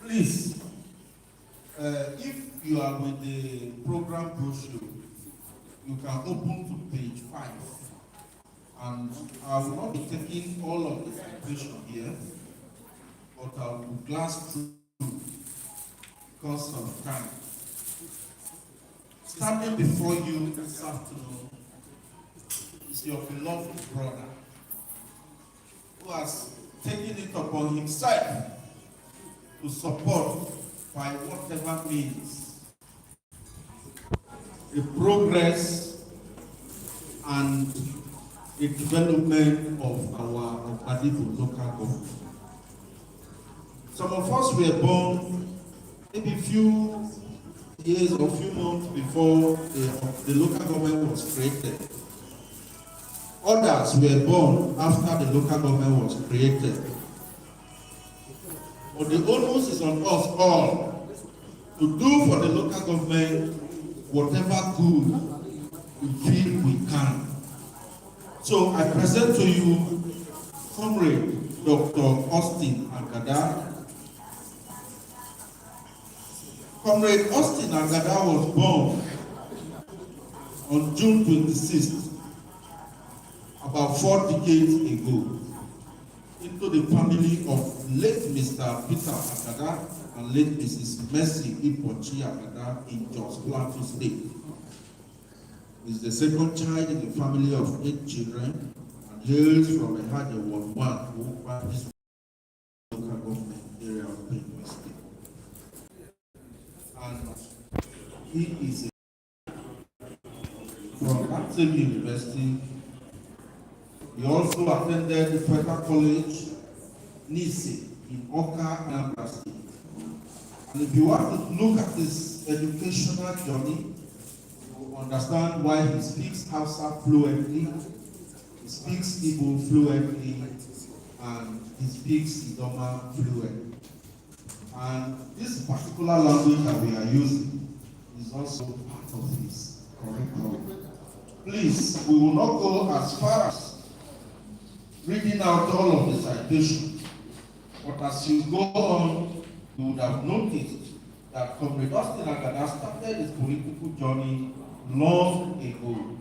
Please, if you are with the program brochure, you can open to page 5. And I will not be taking all of the citation here, but I will glance through because of time. Standing before you this afternoon is your beloved brother who has taken it upon himself to support by whatever means the progress and the development of our Ogbadibo local government. Some of us were born maybe a few years or few months before the local government was created. Others were born after the local government was created. But the onus is on us all to do for the local government whatever good we feel we can. So I present to you Comrade Dr. Austin Agada. Comrade Austin Agada was born on June 26th, about 4 decades ago, into the family of late Mr. Peter Agada and late Mrs. Mercy Ipochi Agada in Jos Plateau State. He is the second child in the family of 8 children and hails from a Haja Ward 1 who practices local government area of Benue State. And he is from that same university. He also attended the Federal College, Nise, in Oka, Anambra State. And if you want to look at his educational journey, you understand why he speaks Hausa fluently, he speaks Igbo fluently, and he speaks Idoma fluently. And this particular language that we are using is also part of his curriculum. Please, we will not go as far as reading out all of the citations, but as you go on, you would have noticed that Comrade Austin Agada started his political journey long ago,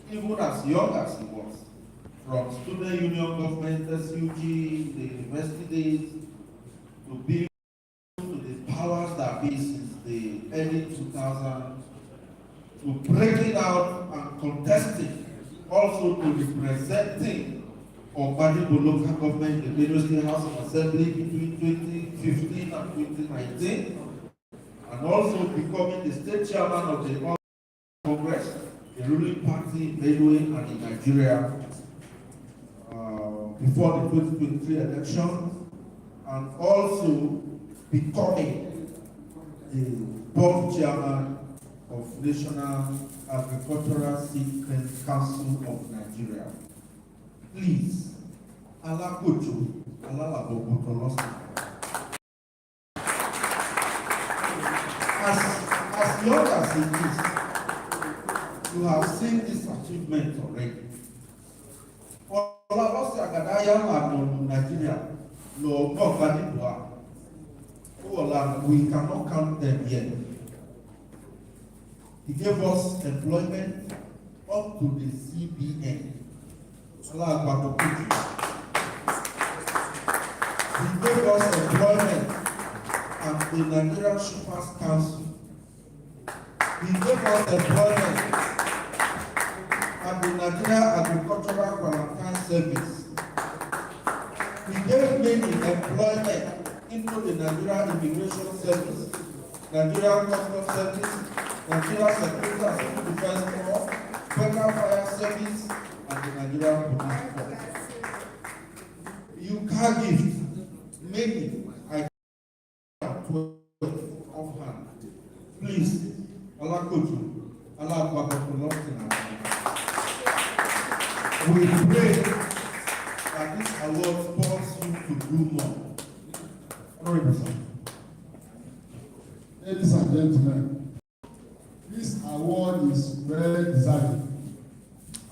even as young as he was, from student union government, SUG, the university days, to being to the powers that be since the early 2000s, to breaking out and contesting, also to representing Ogbadibo local government in the Benue State House of Assembly between 2015 and 2019, and also becoming the state chairman of the All Congress, the ruling party in Benue and in Nigeria before the 2023 election, and also becoming the board chairman of National Agricultural Seed Council of Nigeria. Please, Allah Kojo, Allah Labokotolosi. As young as it is, you have seen this achievement already. Olabasi Agadaya and Nigeria, no Ogbadibo, we cannot count them yet. He gave us employment up to the CBN. He gave us employment at the Nigerian Shippers Council. He gave us employment at the Nigerian Agricultural Quarantine Service. He gave me employment into the Nigerian Immigration Service, Nigerian Customs Service, Nigerian Security and Civil Defense Corps, Federal Fire Service, and the Nigerian Police Force. You can't give many. I can't 12 offhand. Please, Allah Koju, Allah Babakulosina. We pray that this award spurs you to do more. Ladies and gentlemen, award is very deserving.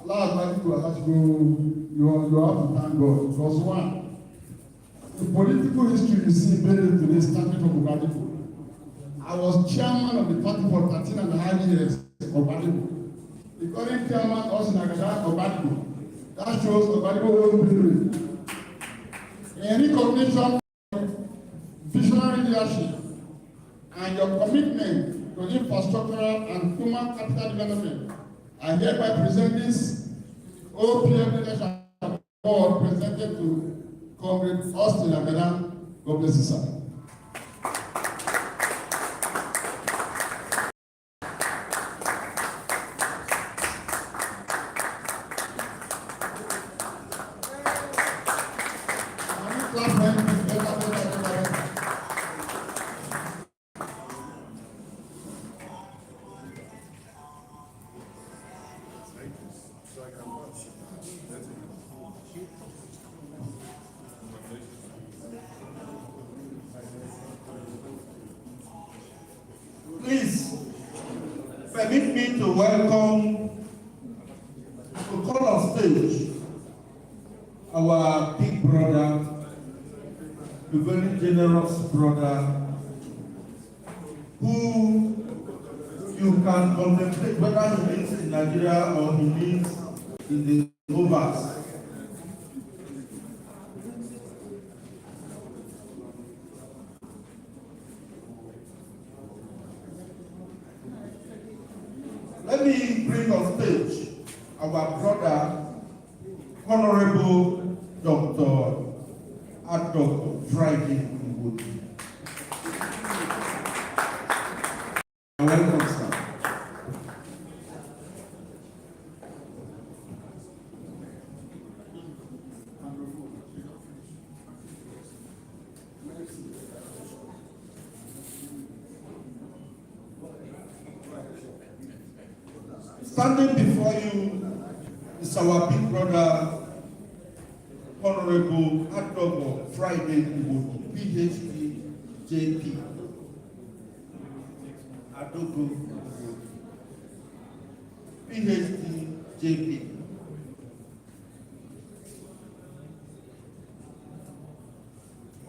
Allah Ogbadibo Ogbadibo, you have to thank God because one, the political history you see better today started from Ogbadibo. I was chairman of the party for 13 and a half years, Ogbadibo. The current chairman also Nagada Ogbadibo. That shows Ogbadibo own bravery. In recognition of visionary leadership and your commitment to infrastructural and human capital development, I hereby present this OPM Leadership Award presented to Comrade Austin Agada. God bless you, sir. Please permit me to welcome, to call on stage our big brother, a very generous brother, who you can contemplate whether he lives in Nigeria or he lives in the overs. Let me bring on stage our brother, Honorable Dr. Idoko Friday. Welcome, sir. Standing before you is our big brother, Honorable Idoko Friday, PhD, JP. Idoko, PhD, JP.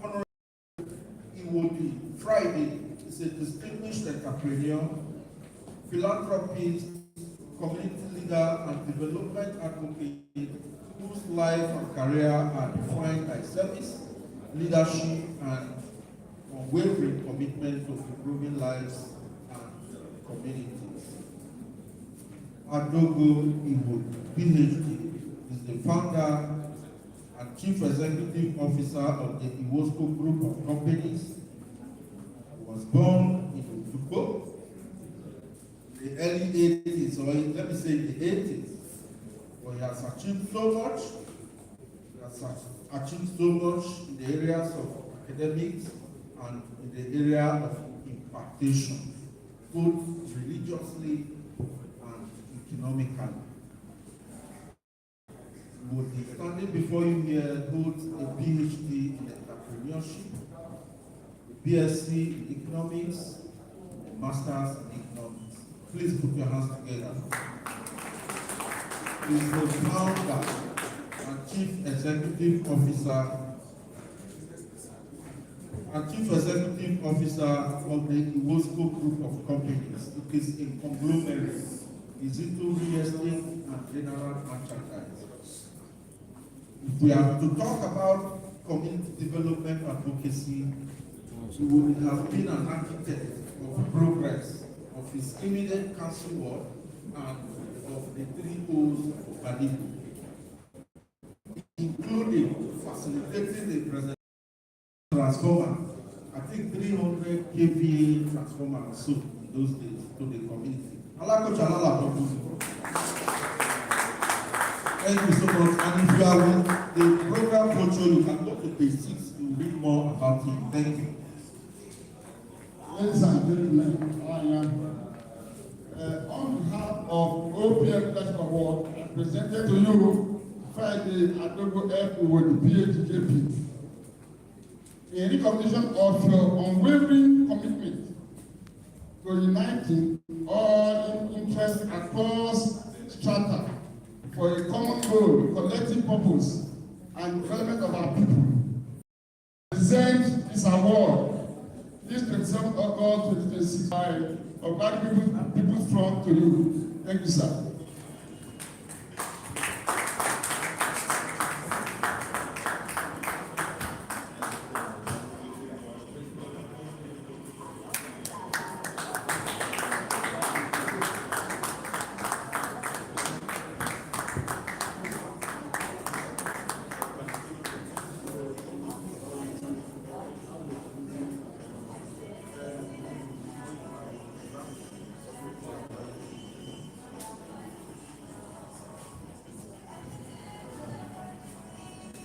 Honorable Iwobi Friday is a distinguished entrepreneur, philanthropist, community leader, and development advocate whose life and career are defined by service, leadership, and unwavering commitment to improving lives and communities. Idoko Iwobi, PhD, is the founder and chief executive officer of the Iwosco Group of Companies. He was born in Idoko in the early 80s, or let me say in the 80s. But he has achieved so much. He has achieved so much in the areas of academics and in the area of impartation, both religiously and economically. He will be standing before you here, holds a PhD in entrepreneurship, a BSc in economics, a master's in economics. Please put your hands together. He is the founder and chief executive officer of the Iwosco Group of Companies. It is a conglomerate. It's into real estate and general merchandise. If we are to talk about community development advocacy, he would have been an architect of progress of his immediate council ward and of the 3 O's of Ogbadibo, including facilitating the presentation transformer, I think 300 kVA transformer so in those days to the community. Thank you so much. And if you are with the program brochure, you can go to page 6 to read more about him. Thank you. Ladies and gentlemen, on behalf of OPM Leadership Award, I presented to you Friday Idoko F. Iwobi, PhD, JP. In recognition of your unwavering commitment for uniting all interests across strata for a common goal, collective purpose, and development of our people. Present this award, this 27th August 2026 by Ogbadibo People's Front to you. Thank you, sir.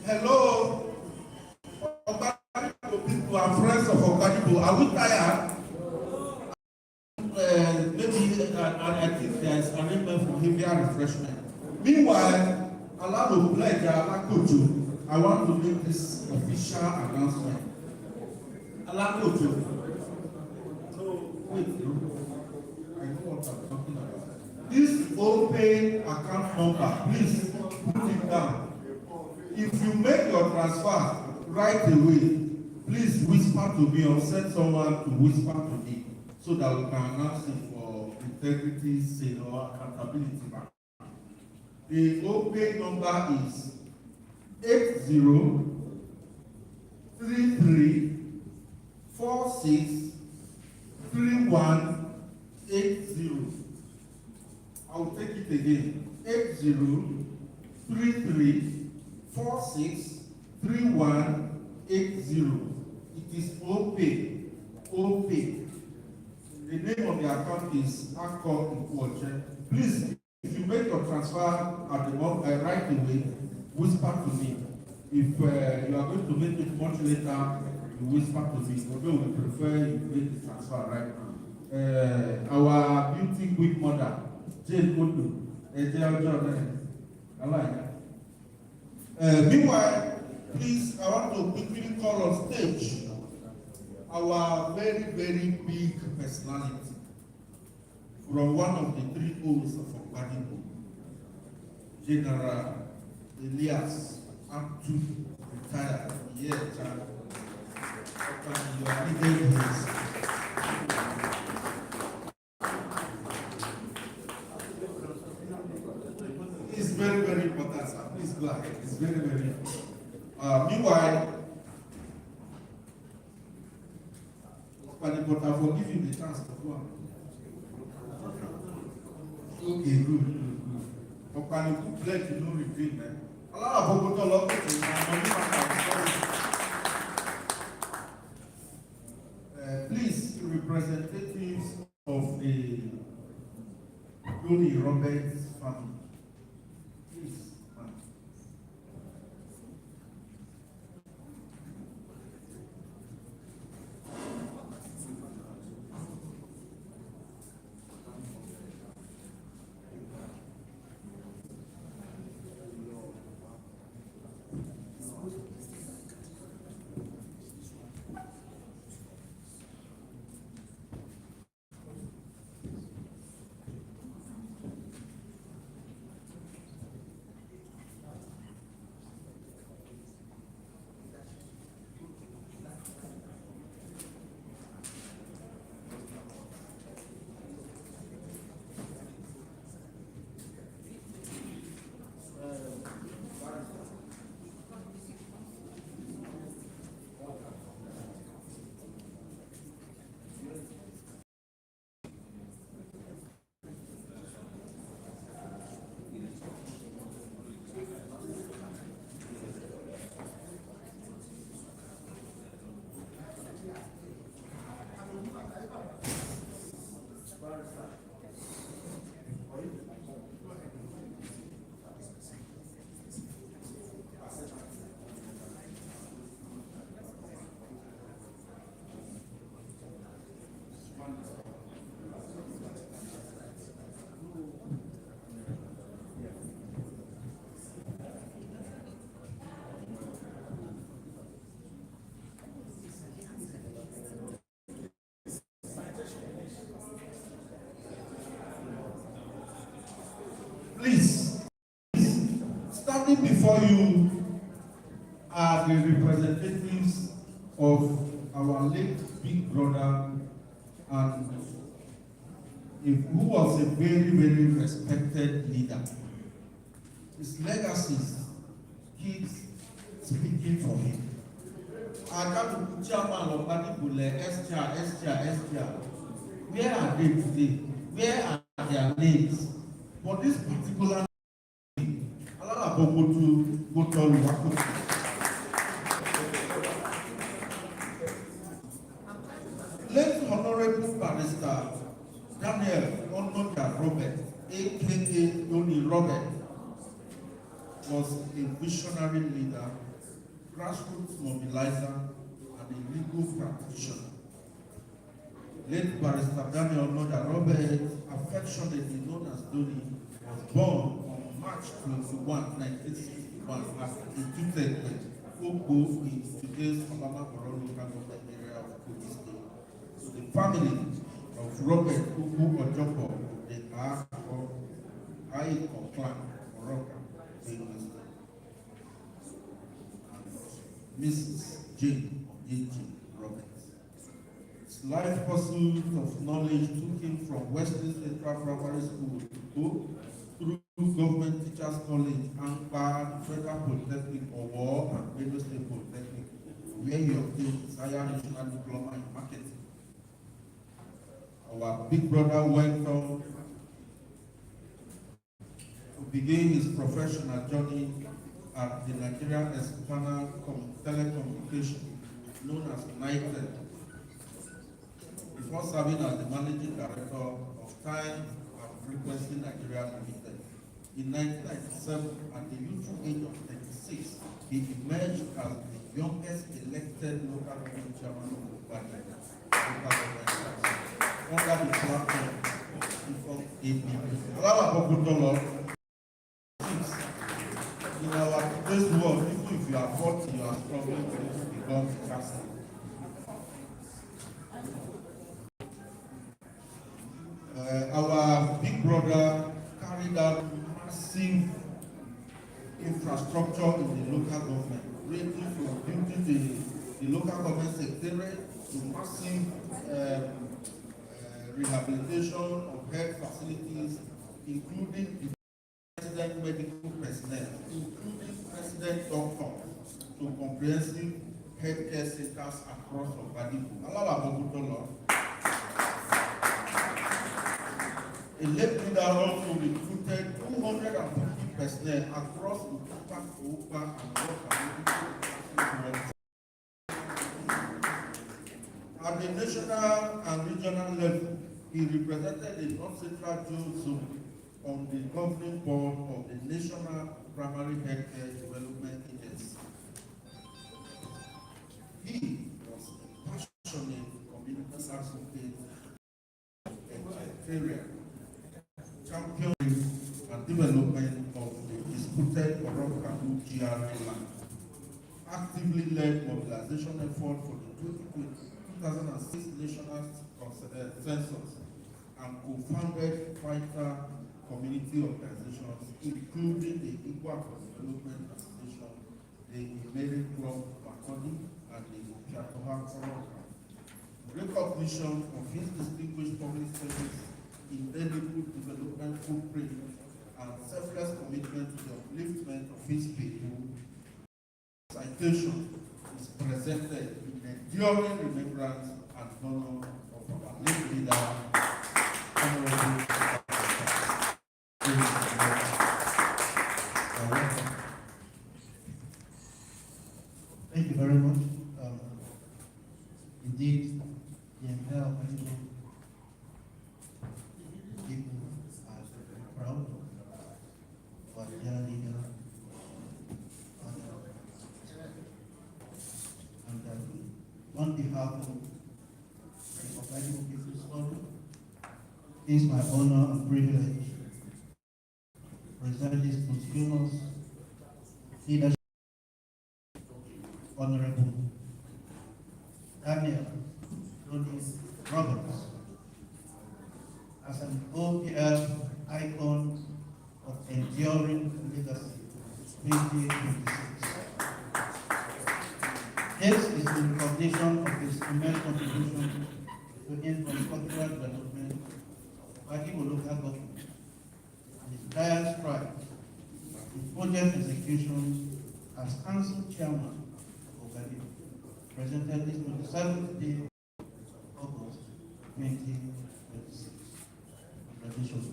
Hello, Ogbadibo people and friends of Ogbadibo. Are we tired? Maybe I think there is arrangement for heavier refreshment. Meanwhile, allow to pledge Alakoto. I want to make this official announcement. Alakoto. So, wait, I know what I'm talking about. This OPay account number, please put it down. If you make your transfer right away, please whisper to me or send someone to whisper to me so that we can announce it for integrity, sake, or accountability. The OPay number is 8033463180. I will take it again. 8033463180. It is OPay. OPay. The name of the account is Akko Ikwoche. Please, if you make your transfer at the moment, right away, whisper to me. If you are going to make it much later, you whisper to me. Although we prefer you make the transfer right now. Our beauty queen mother, Jane Kodu, I like that. Meanwhile, please, I want to quickly call on stage our very, very big personality from one of the three O's of Ogbadibo, General Elias Abdu, retired. Yeah, child. You are leading his. It's very, very important, sir. Please go ahead. It's very, very important. Meanwhile, but I will give you the chance to go on. Okay, good. Ogbadibo pledge to no repeat, man. A lot of people don't love it. Please, representatives of the Tony Roberts family. Please, ma'am. Please, standing before you are the representatives of our late big brother and who was a very, very respected leader. His legacies keeps speaking for him. Akabuku chairman of Ogbadibo, STR. Where are they today? Where are their names? For this particular name, late Honorable Barrister Daniel Onoja Robert, aka Tony Robert, was a visionary leader, grassroots mobilizer, and a legal practitioner. Late Barrister Daniel Onoja Robert, affectionately known as Tony, was born on March 21, 1961 at Idoko, Ogbo in today's Obama Borough local government area of Kogi State. So the family of Robert Ogbo Ojoko, the Aiko clan, Veronica, Mrs. Jane Onyinye Roberts. His life pursuit of knowledge took him from Western Central Primary School through Government Teachers College, Anbar, Federal Polytechnic, Owo, and Benue State Polytechnic, where he obtained his higher national diploma in marketing. Our big brother went on to begin his professional journey at the Nigerian External Telecommunication, known as United, before serving as the managing director of Time and Frequency Nigeria Limited. In 1997, at the youthful age of 36, he emerged as the youngest elected local government chairman of Ogbadibo under the platform of APP. In our today's world, even if you are 40, you are struggling to become a castle. Our big brother carried out massive infrastructure in the local government, ranging from building the local government secretariat to massive rehabilitation of health facilities, including the resident medical personnel, including resident doctors, to comprehensive healthcare centers across Ogbadibo. A late leader also recruited 250 personnel across Opa and at the national and regional level, he represented the North Central Zone on the governing board of the National Primary Healthcare Development Agency. He was a passionate community advocate, area, champion and development of the disputed Orokalu GRA land, actively led mobilization effort for the 2006 National Census, and co-founded vital community organizations, including the Equal Development Association, the Mary Club Makoni, and the Piatoha Program. Recognition of his distinguished public service, indelible development footprint, and selfless commitment to the upliftment of his people, citation is presented in enduring remembrance and honor of our late leader, Honorable. Thank you very much. Indeed, the entire Ogbadibo people are very proud of their leader. And on behalf of the Ogbadibo People's Forum, it is my honor and privilege to present this posthumous leadership. Honorable Daniel Roberts, as an OPL icon of enduring legacy, 2026. This is in recognition of his immense contribution to infrastructural development of Ogbadibo local government and his dire strides in project execution as council chairman of Ogbadibo, presented this 27th day of August 2026. Congratulations.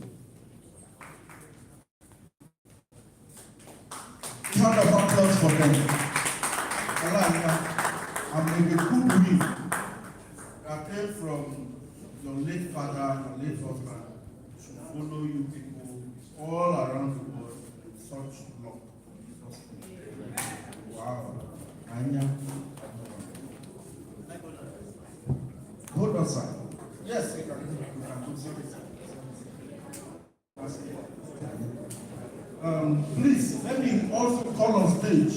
Round of applause for them. And may the good wind that came from your late father, your late husband, should follow you people all around the world with such love. Wow. Hold on, sir. Yes, you can please, let me also call on stage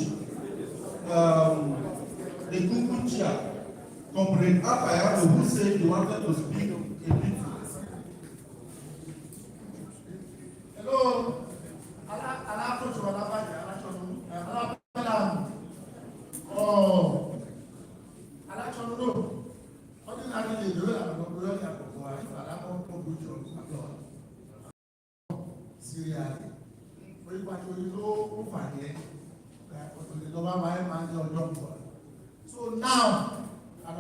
the Google chair, Comrade Apayano, who said he wanted to speak a bit. Hello. Oh, ordinarily, the way I'm going Syria, very much low so now, I'm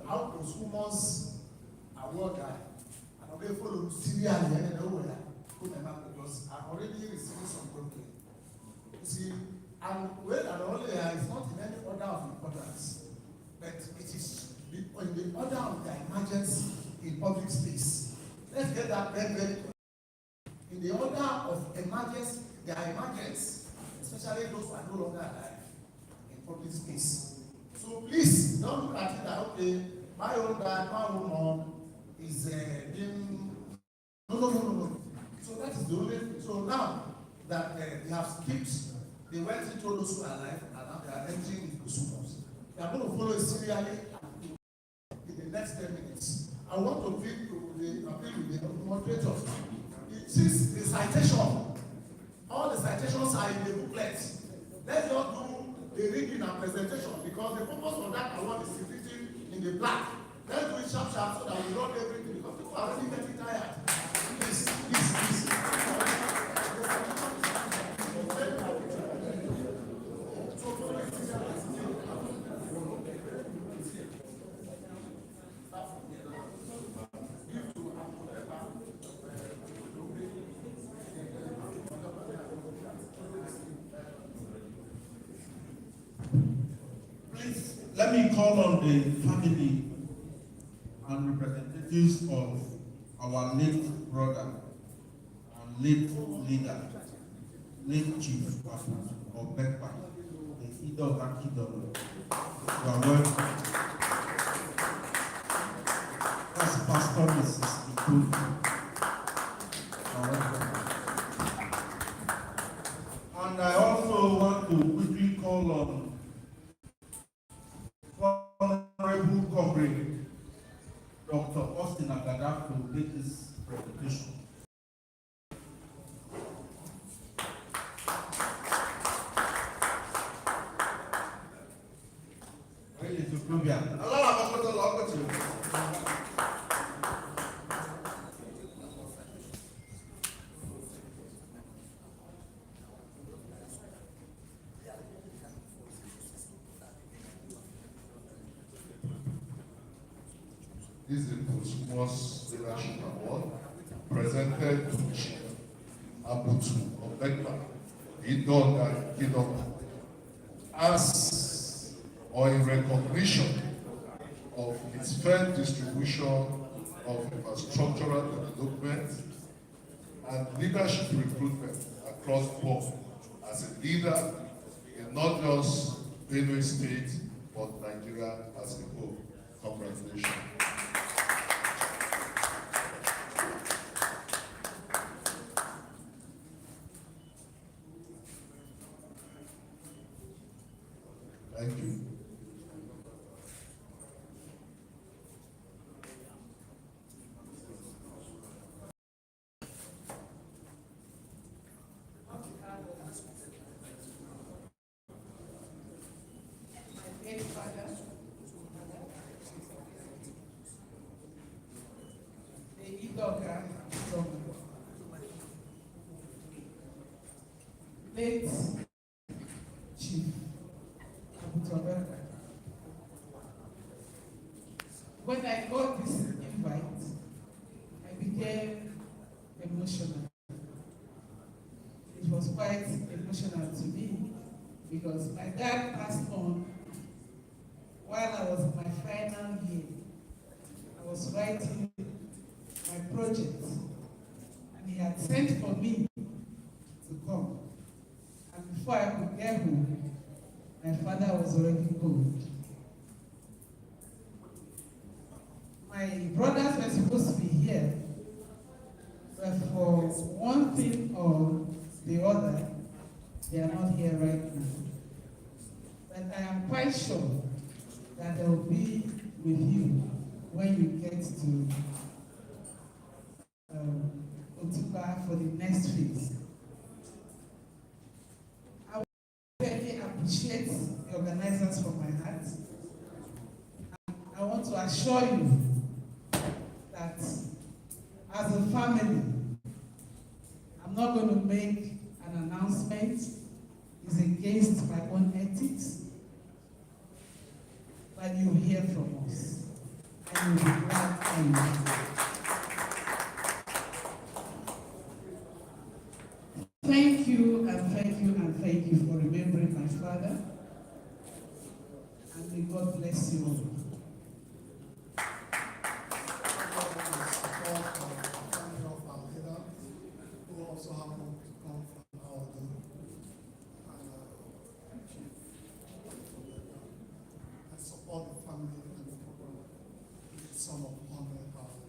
out of schools award and I'm going to follow Syria and because I've already received some complaint. You see, and well, and only is not in any order of importance, but it is in the order of the emergency in public space. Let's get that very in the order of emergency, there are emergencies, especially those who are no longer alive in public space. So please don't look at it that okay, my own dad, my own mom is being no. So that is the only thing. So now that they have skipped, they went into those who are alive and now they are entering into Sumos. They are going to follow serially in the next 10 minutes. I want to appeal with the moderator. Since the citation, all the citations are in the booklet. Let's not do the reading and presentation because the purpose of that award is written in the black. Let's do it sharp so that we don't everything because people are already getting tired. Please. Let me call on the family and representatives of our late brother and late leader, late chief of Bekpa, the Idoko Kingdom. You are welcome. That's Pastor Mrs. Idoko. And I also want to quickly call on Honorable Comrade Dr. Austin Agada to make this presentation. Really, to prove it. This is the posthumous leadership award presented to Chief Abutu of Bekpa, Idoko, as or in recognition of its fair distribution of infrastructural development and leadership recruitment across board as a leader in not just Benue State, but Nigeria as a whole. Congratulations. Thank you. late Chief Abutobe. When I got this invite, I became emotional. It was quite emotional to me because my dad passed on while I was in my final year. I was writing my project, and he had sent for me to come. And before I could get home, my father was already gone. My brothers were supposed to be here, but for one thing or the other, they are not here right now. But I am quite sure that they will be with you when you get to Otuba for the next phase. I really appreciate the organizers from my heart. I want to assure you that as a family, I'm not going to make an announcement. It's against my own ethics. But you'll hear from us. And you'll be glad I will. Thank you and thank you and thank you for remembering my father. And may God bless you all. Who also happened to come from our group. And support the family and the program with the sum of 100,000.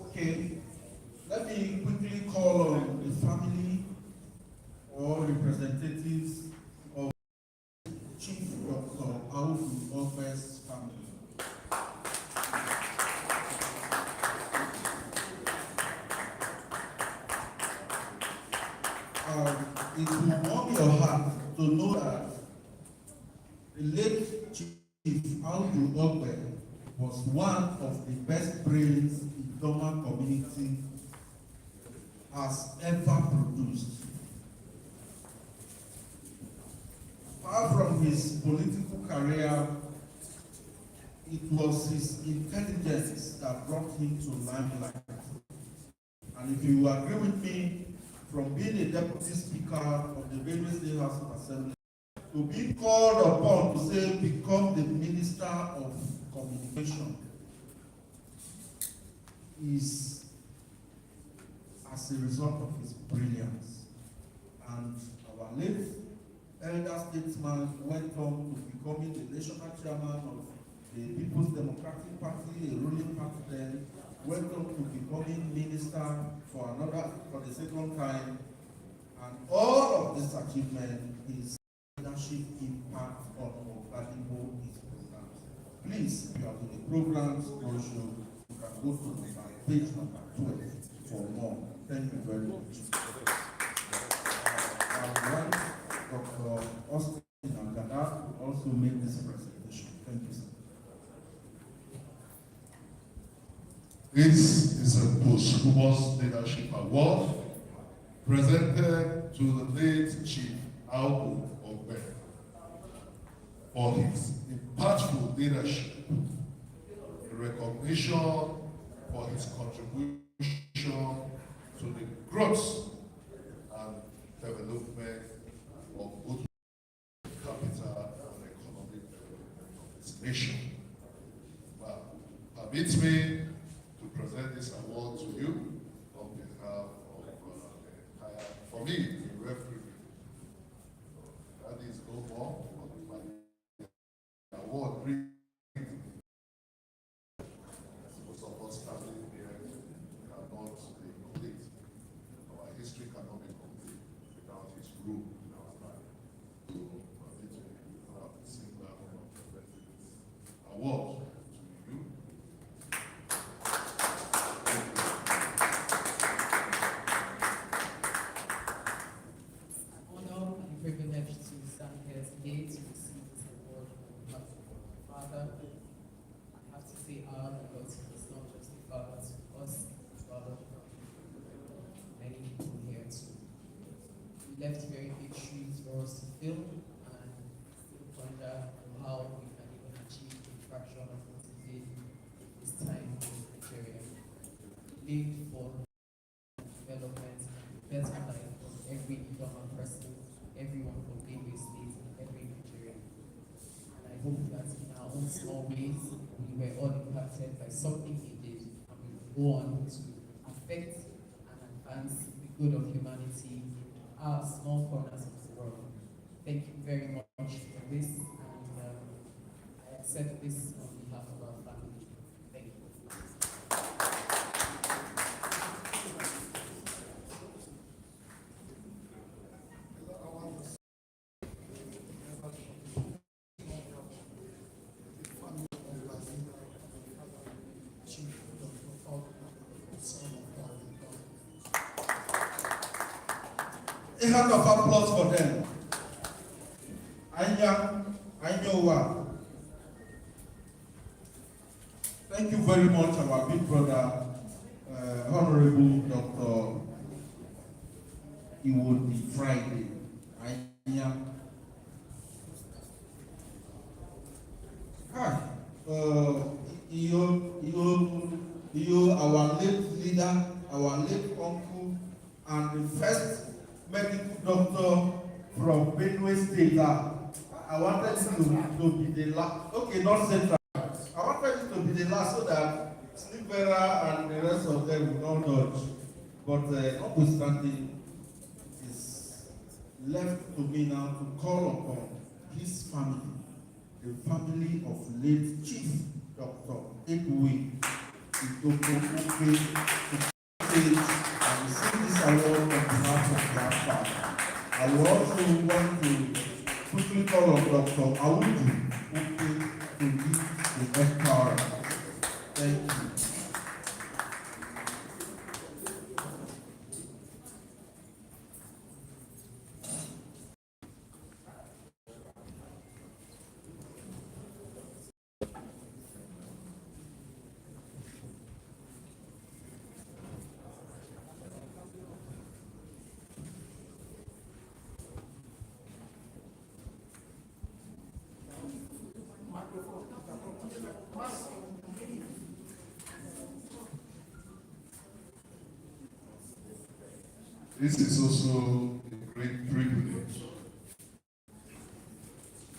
Okay, let me quickly call on the family or representatives of Chief Dr. Ogbe's family. It will warm your heart to know that the late Chief Ogbe was one of the best brains the Doma community has ever produced. Apart from his political career, it was his intelligence that brought him to limelight. And if you agree with me, from being a deputy speaker of the various state House of Assembly to be called upon to say become the Minister of Communication is as a result of his brilliance. And our late elder statesman went on to becoming the national chairman of the People's Democratic Party, a ruling party then, went on to becoming minister for the second time. And all of this achievement is leadership impact on Ogbadibo is programs. Please, if you are to the programs brochure, you can go to page number 12 for more. Thank you very much. I want Dr. Austin Angada to also make this presentation. Thank you, sir. This is a posthumous leadership award presented to the late Chief Idoko Ogbe for his impactful leadership, recognition for his contribution to the growth and development of both capital and economic development of this nation. Well, permit me to present this award to you on behalf of the entire, for me, the referee. That is no more, but the award brings most of us standing here cannot be complete. Our history cannot be complete without his rule in our life. So, permit me to have a single award to you. Honor and privilege aid for development and better life of every Idoma person, everyone from Benue State, and every Nigerian. And I hope that in our own small ways, we were all impacted by something he did, and we will go on to affect and advance the good of humanity in our small corners of the world. Thank you very much for this, and I accept this on behalf of our family. Thank you. A hand of applause for them. Enyanwu. Thank you very much, our big brother, Honorable Dr. Iwodi Friday. Enyanwu. Hi. You, our late leader, our late uncle, and the first medical doctor from Benue State. I wanted to be the last. Okay, not central. I wanted it to be the last so that Slivera and the rest of them will not dodge. But notwithstanding, it's left to me now to call upon his family, the family of late Chief Dr. Edwin Idoko, to and receive this award on behalf of their father. I will also want to quickly call on Dr. Awudu to lead the next power. Thank you. This is also a great privilege,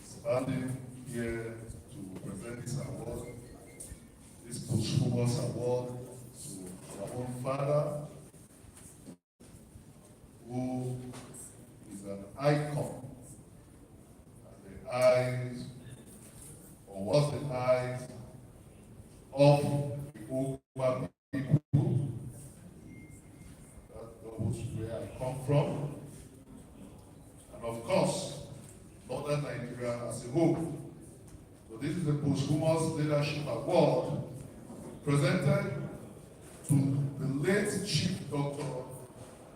standing here to present this award, this posthumous award to our own father, who is an icon at the eyes, or was the eyes of the Ogbadibo. Where I come from, and of course, Northern Nigeria as a whole. So this is the Posthumous Leadership Award presented to the late Chief Dr.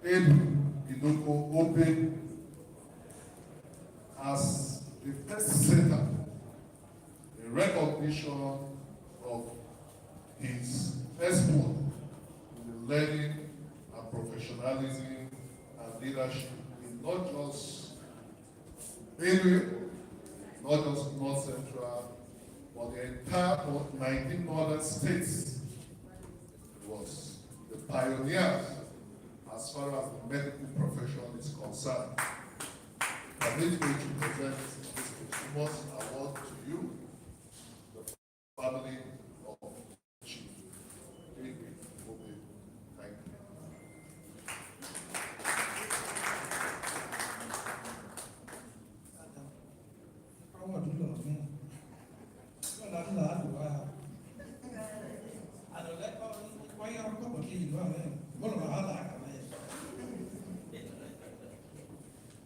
Edwin Idoko Open as the first center in recognition of his exploit in the learning and professionalism and leadership in not just Benue, not just North Central, but the entire 19 northern states. It was the pioneers as far as the medical profession is concerned. Permit me to present this Posthumous award to you, the family of Chief Edwin Obe. Thank you.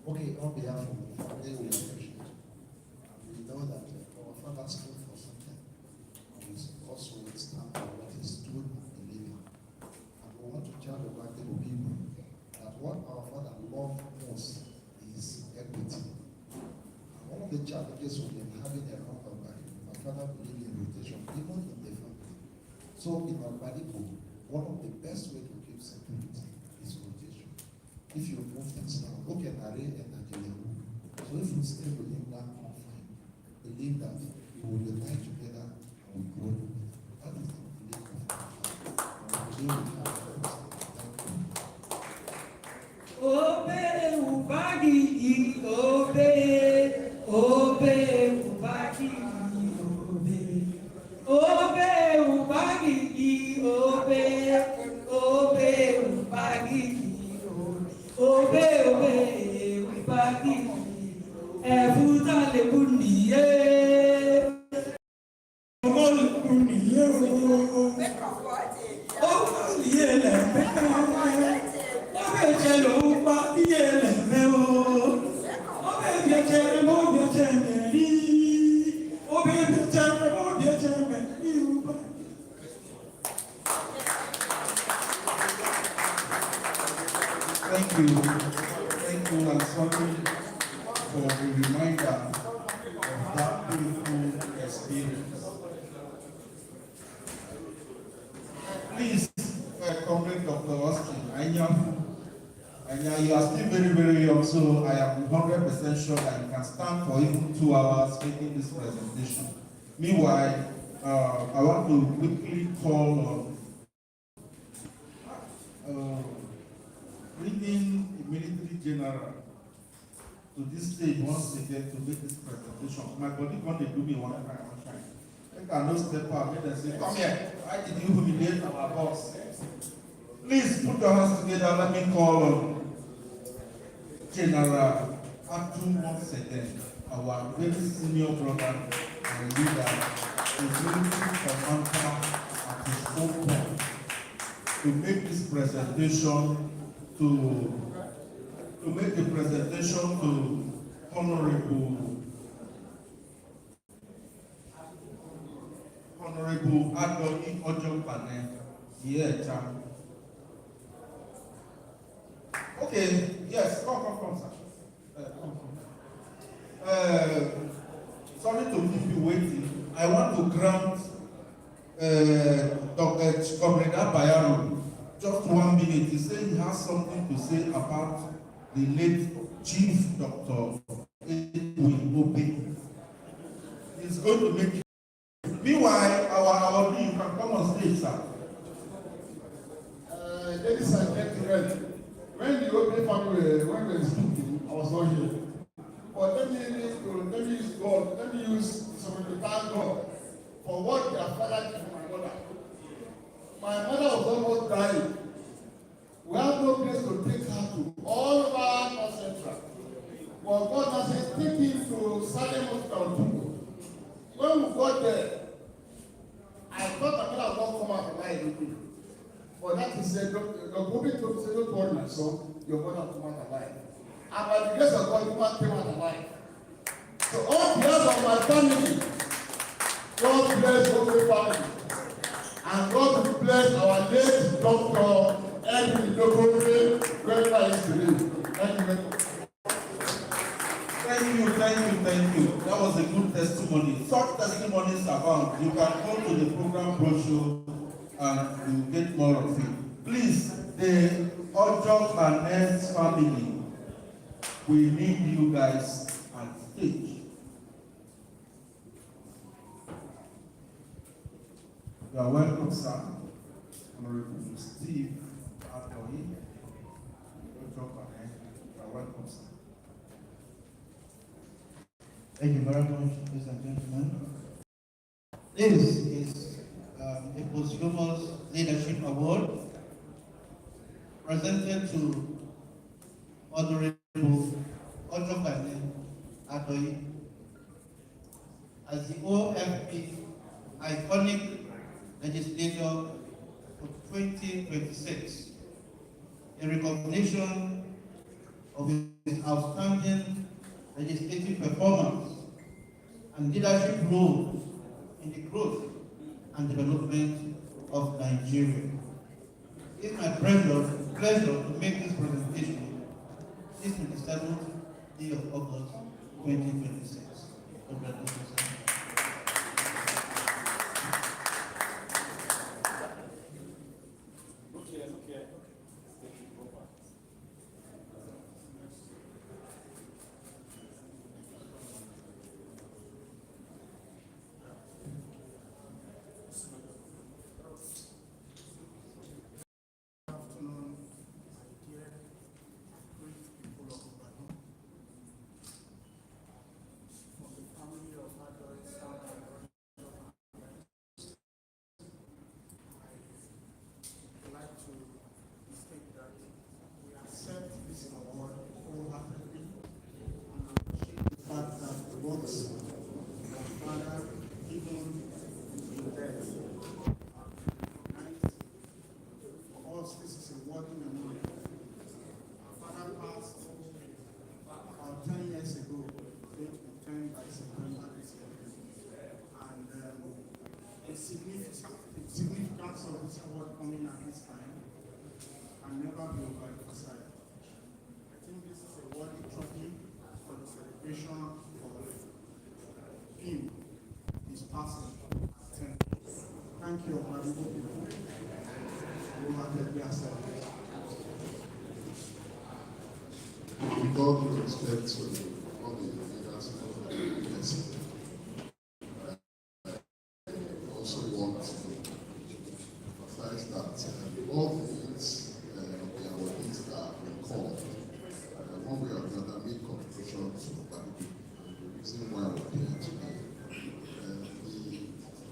Okay, on behalf of the family, we appreciate it. We know that our father stood for something, and we also stand for what he stood and believed in. And we want to tell the Ogbadibo people that what our father loved most is equity. And one of the challenges we've been having around Ogbadibo, my father believed in rotation, even in the family. So in Ogbadibo, one of the best ways to keep security is rotation. If you move things now, look at Are and Enyanwu. So if we stay within that confine, believe that we will unite together and we grow together. That is the belief of our family. And we believe we have Thank you. Thank you, and sorry for the reminder of that beautiful experience. Please, Comrade Dr. Austin, Enyanwu. You are still very, very young, so I am 100% sure that you can stand for even 2 hours making this presentation. Meanwhile, I want to quickly call on bringing the military general to this stage once again to make this presentation. My body going to do me one time. I can no step out, make them say, come here, why did you humiliate our boss? Please put your hands together, let me call on General Atu once again, our very senior brother and leader, the military commander at his own point, to make this presentation to make the presentation to Honorable Adoni Ojokane. Yeah, okay, yes, come, sir. Sorry to keep you waiting. I want to grant Dr. Comrade Bayaro just 1 minute. He said he has something to say about the late Chief Dr. Edwin Obi. He's going to make it. Meanwhile, our you can come on stage, sir. Ladies and gentlemen, when the Obi family when they were speaking, I was not here. But let me use something to thank God for what their father did for my mother. My mother was almost dying. We have no place to take her to. All over North Central. But God has said, take him to Salem Hospital. When we got there, I thought my mother was not come out alive with me. But that is said, the government told me, don't worry, my son, your mother will come out alive. And by the grace of God, the woman came out alive. So on behalf of my family, God bless the family. And God will bless our late Dr. Edwin Idoko, wherever he is today. Thank you very much. Thank you. That was a good testimony. Such testimonies abound. You can go to the program brochure and you get more of it. Please, the Ojo and family, we need you guys at stage. You are welcome, sir. Honorable Steve Atoyi. Ojo and you are welcome, sir. Thank you very much, ladies and gentlemen. This is a posthumous leadership award presented to Honorable Ojokane Adoyi as the OFP iconic legislator for 2026, a recognition of his outstanding legislative performance and leadership role in the growth and development of Nigeria. It's my pleasure to make this presentation this 27th day of August 2026. Congratulations. Of the family of this award coming at this time and never be overemphasized. I think this is a worthy trophy for the celebration of him, his passing. Thank you, Ogbadibo people. Wholeheartedly accept. With all due respect to all the leaders of the university, I also want to emphasize that all these the awardees that have been called, one way or another, make contribution to the reason why we're here today. The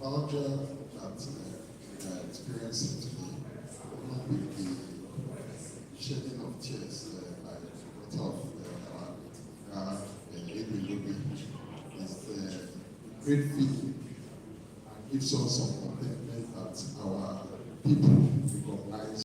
voucher that we are experiencing today, along with the shedding of tears by the of Edwin, is a great feeling and gives us some contentment that our people recognize